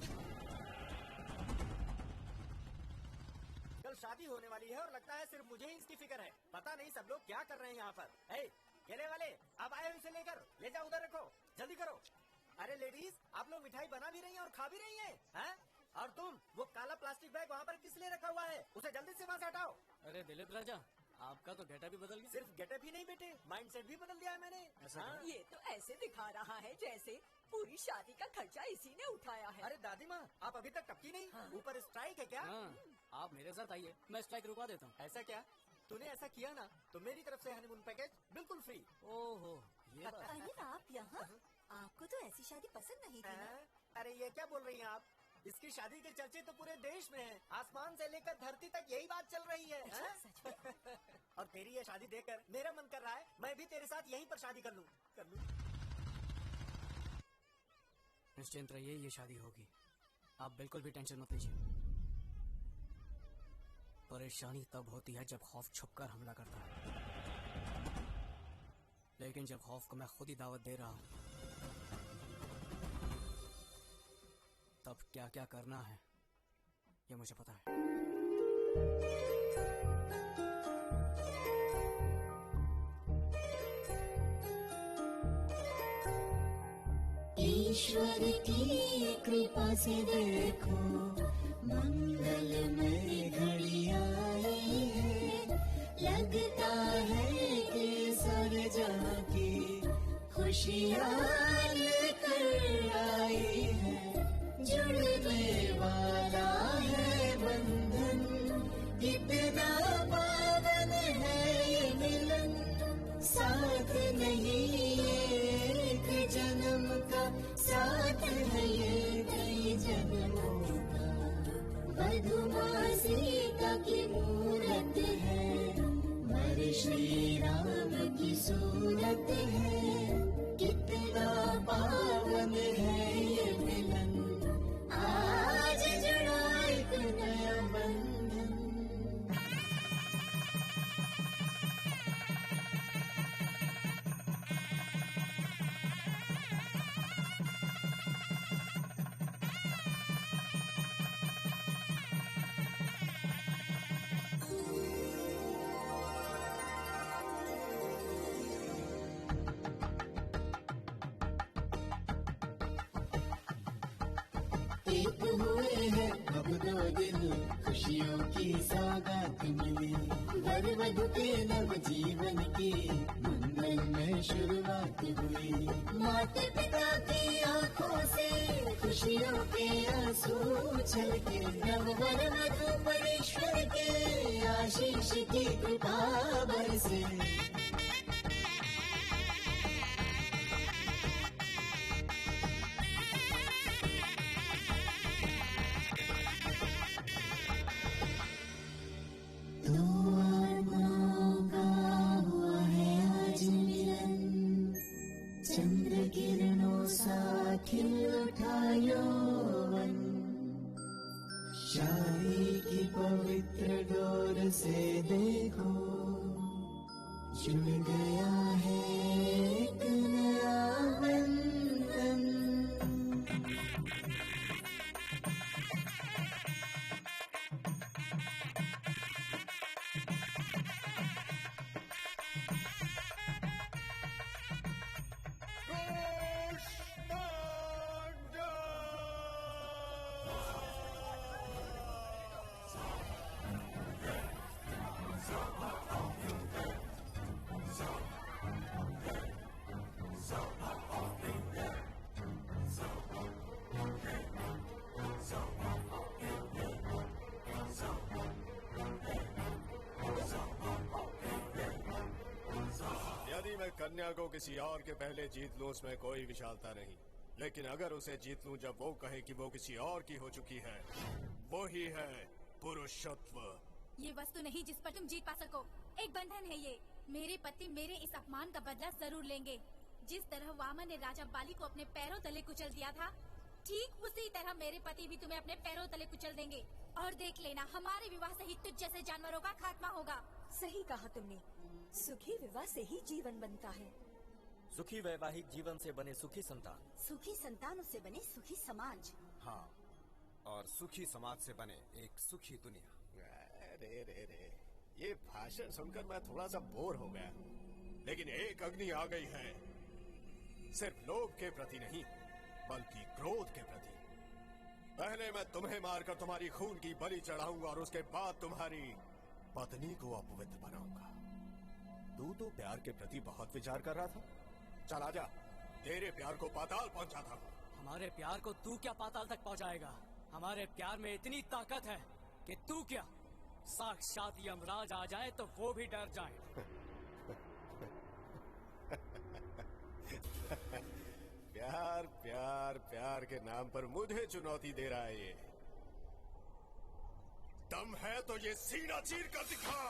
कल शादी होने वाली है और लगता है सिर्फ मुझे ही इसकी फिक्र है। पता नहीं सब लोग क्या कर रहे हैं यहाँ पर। ए, केले वाले, अब आए हो इसे लेकर, ले जाओ उधर रखो, जल्दी करो। अरे लेडीज, आप लोग मिठाई बना भी रही हैं और खा भी रही हैं, हैं? और तुम वो काला प्लास्टिक बैग वहाँ पर किस लिए रखा हुआ है? उसे जल्दी से वहाँ से हटाओ। अरे दिलीप राजा, आपका तो गेटअप भी बदल गया। सिर्फ गेटअप ही नहीं बेटे, माइंडसेट भी बदल दिया है मैंने। हाँ? ये तो ऐसे दिखा रहा है जैसे पूरी शादी का खर्चा इसी ने उठाया है। अरे दादी माँ, आप अभी तक टपकी नहीं? हाँ। ऊपर स्ट्राइक है क्या? हाँ, आप मेरे साथ आइए, मैं स्ट्राइक रुकवा देता हूँ। ऐसा क्या? तूने ऐसा किया ना तो मेरी तरफ से हनीमून पैकेज बिल्कुल फ्री। ओहो, ये बात। अरे आप यहाँ? आपको तो ऐसी शादी पसंद नहीं थी ना? अरे ये क्या बोल रही हैं आप? इसकी शादी के चर्चे तो पूरे देश में हैं। आसमान से लेकर धरती तक यही बात चल रही है। अच्छा, सच में? और तेरी ये शादी देखकर मेरा मन कर रहा है मैं भी तेरे साथ यहीं पर शादी कर लूं। निश्चिंत रहिए, ये शादी होगी। आप बिल्कुल भी टेंशन मत लीजिए। परेशानी तब होती है जब खौफ छुपकर हमला करता है, लेकिन जब खौफ को मैं खुद ही दावत दे रहा हूं, तब क्या क्या करना है ये मुझे पता है। ईश्वर की कृपा से देखो मंगलमय घड़ी आई है। लगता है कि सर जाके खुशियाँ लेकर आई है। जुड़ने वाला है बंधन, कितना पावन है ये मिलन। साथ नहीं एक जन्म का, साथ है ये कई जन्मों का। मधुमा सीता की मूरत है, वर श्री राम की सूरत है। कितना पावन है ये मिलन, आज जुड़ा एक नया बंधन। एक हुए हैं अब दो दिन, खुशियों की सौगात मिली। वर वधु के नव जीवन की मंगल में शुरुआत हुई। माता पिता की आंखों से खुशियों के आंसू छलके। नव वर वधु परमेश्वर के आशीष की कृपा बरसे। चंद्र किरणों सा खिल उठा यौवन। शादी की पवित्र डोर से देखो जुड़ गया है एक नया बंधन। कन्या को किसी और के पहले जीत लूं उसमें कोई विशालता नहीं, लेकिन अगर उसे जीत लूं जब वो कहे कि वो किसी और की हो चुकी है, वो ही है पुरुषत्व। ये वस्तु नहीं जिस पर तुम जीत पा सको, एक बंधन है ये। मेरे पति मेरे इस अपमान का बदला जरूर लेंगे। जिस तरह वामन ने राजा बाली को अपने पैरों तले कुचल दिया था, ठीक उसी तरह मेरे पति भी तुम्हें अपने पैरों तले कुचल देंगे। और देख लेना, हमारे विवाह से ही तुझ जैसे जानवरों का खात्मा होगा। सही कहा तुमने, सुखी विवाह से ही जीवन बनता है। सुखी वैवाहिक जीवन से बने सुखी संतान, सुखी संतानों से बने सुखी समाज। हाँ, और सुखी समाज से बने एक सुखी दुनिया। रे रे रे, ये भाषण सुनकर मैं थोड़ा सा बोर हो गया, लेकिन एक अग्नि आ गई है, सिर्फ लोभ के प्रति नहीं बल्कि क्रोध के प्रति। पहले मैं तुम्हें मारकर तुम्हारी खून की बलि चढ़ाऊंगा और उसके बाद तुम्हारी पत्नी को अपवित्र बनाऊंगा। तू तो प्यार के प्रति बहुत विचार कर रहा था, चल आजा, तेरे प्यार को पाताल पहुंचाता हूँ। हमारे प्यार को तू क्या पाताल तक पहुंचाएगा? हमारे प्यार में इतनी ताकत है कि तू क्या, साक्षात यमराज आ जाए तो वो भी डर जाए। प्यार प्यार प्यार के नाम पर मुझे चुनौती दे रहा है ये। दम है तो ये सीना चीर कर दिखा।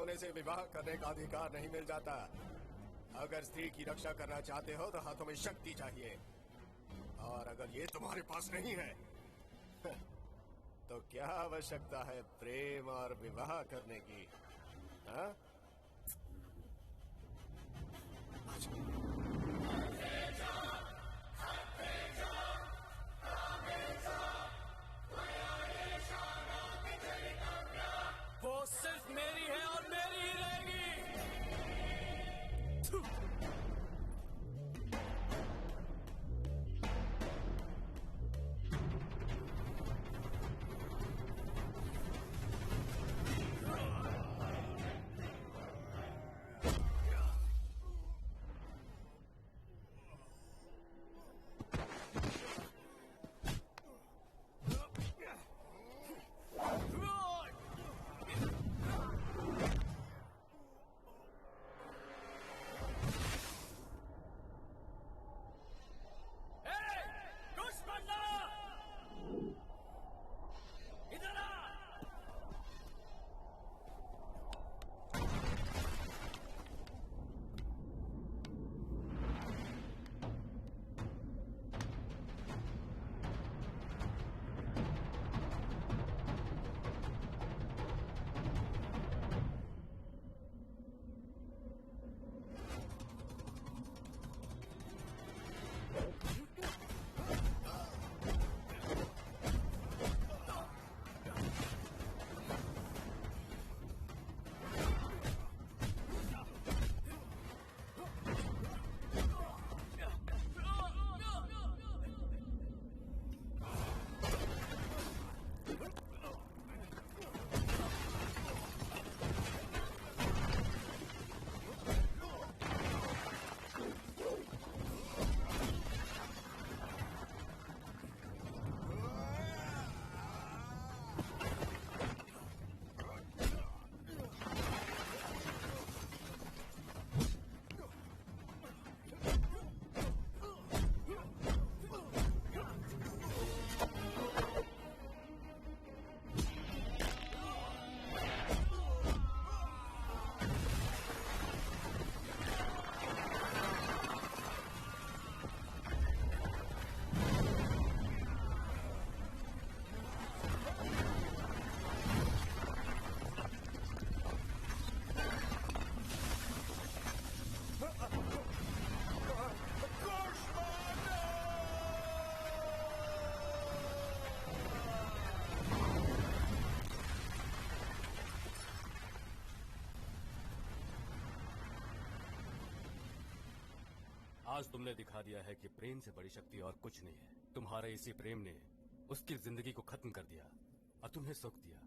होने से विवाह करने का अधिकार नहीं मिल जाता। अगर स्त्री की रक्षा करना चाहते हो तो हाथों में शक्ति चाहिए, और अगर ये तुम्हारे पास नहीं है तो क्या आवश्यकता है प्रेम और विवाह करने की? हाँ? वो सिर्फ मेरी है और मेरी ही रहेगी। आज तुमने दिखा दिया है कि प्रेम से बड़ी शक्ति और कुछ नहीं है। तुम्हारे इसी प्रेम ने उसकी जिंदगी को खत्म कर दिया और तुम्हें सुख दिया।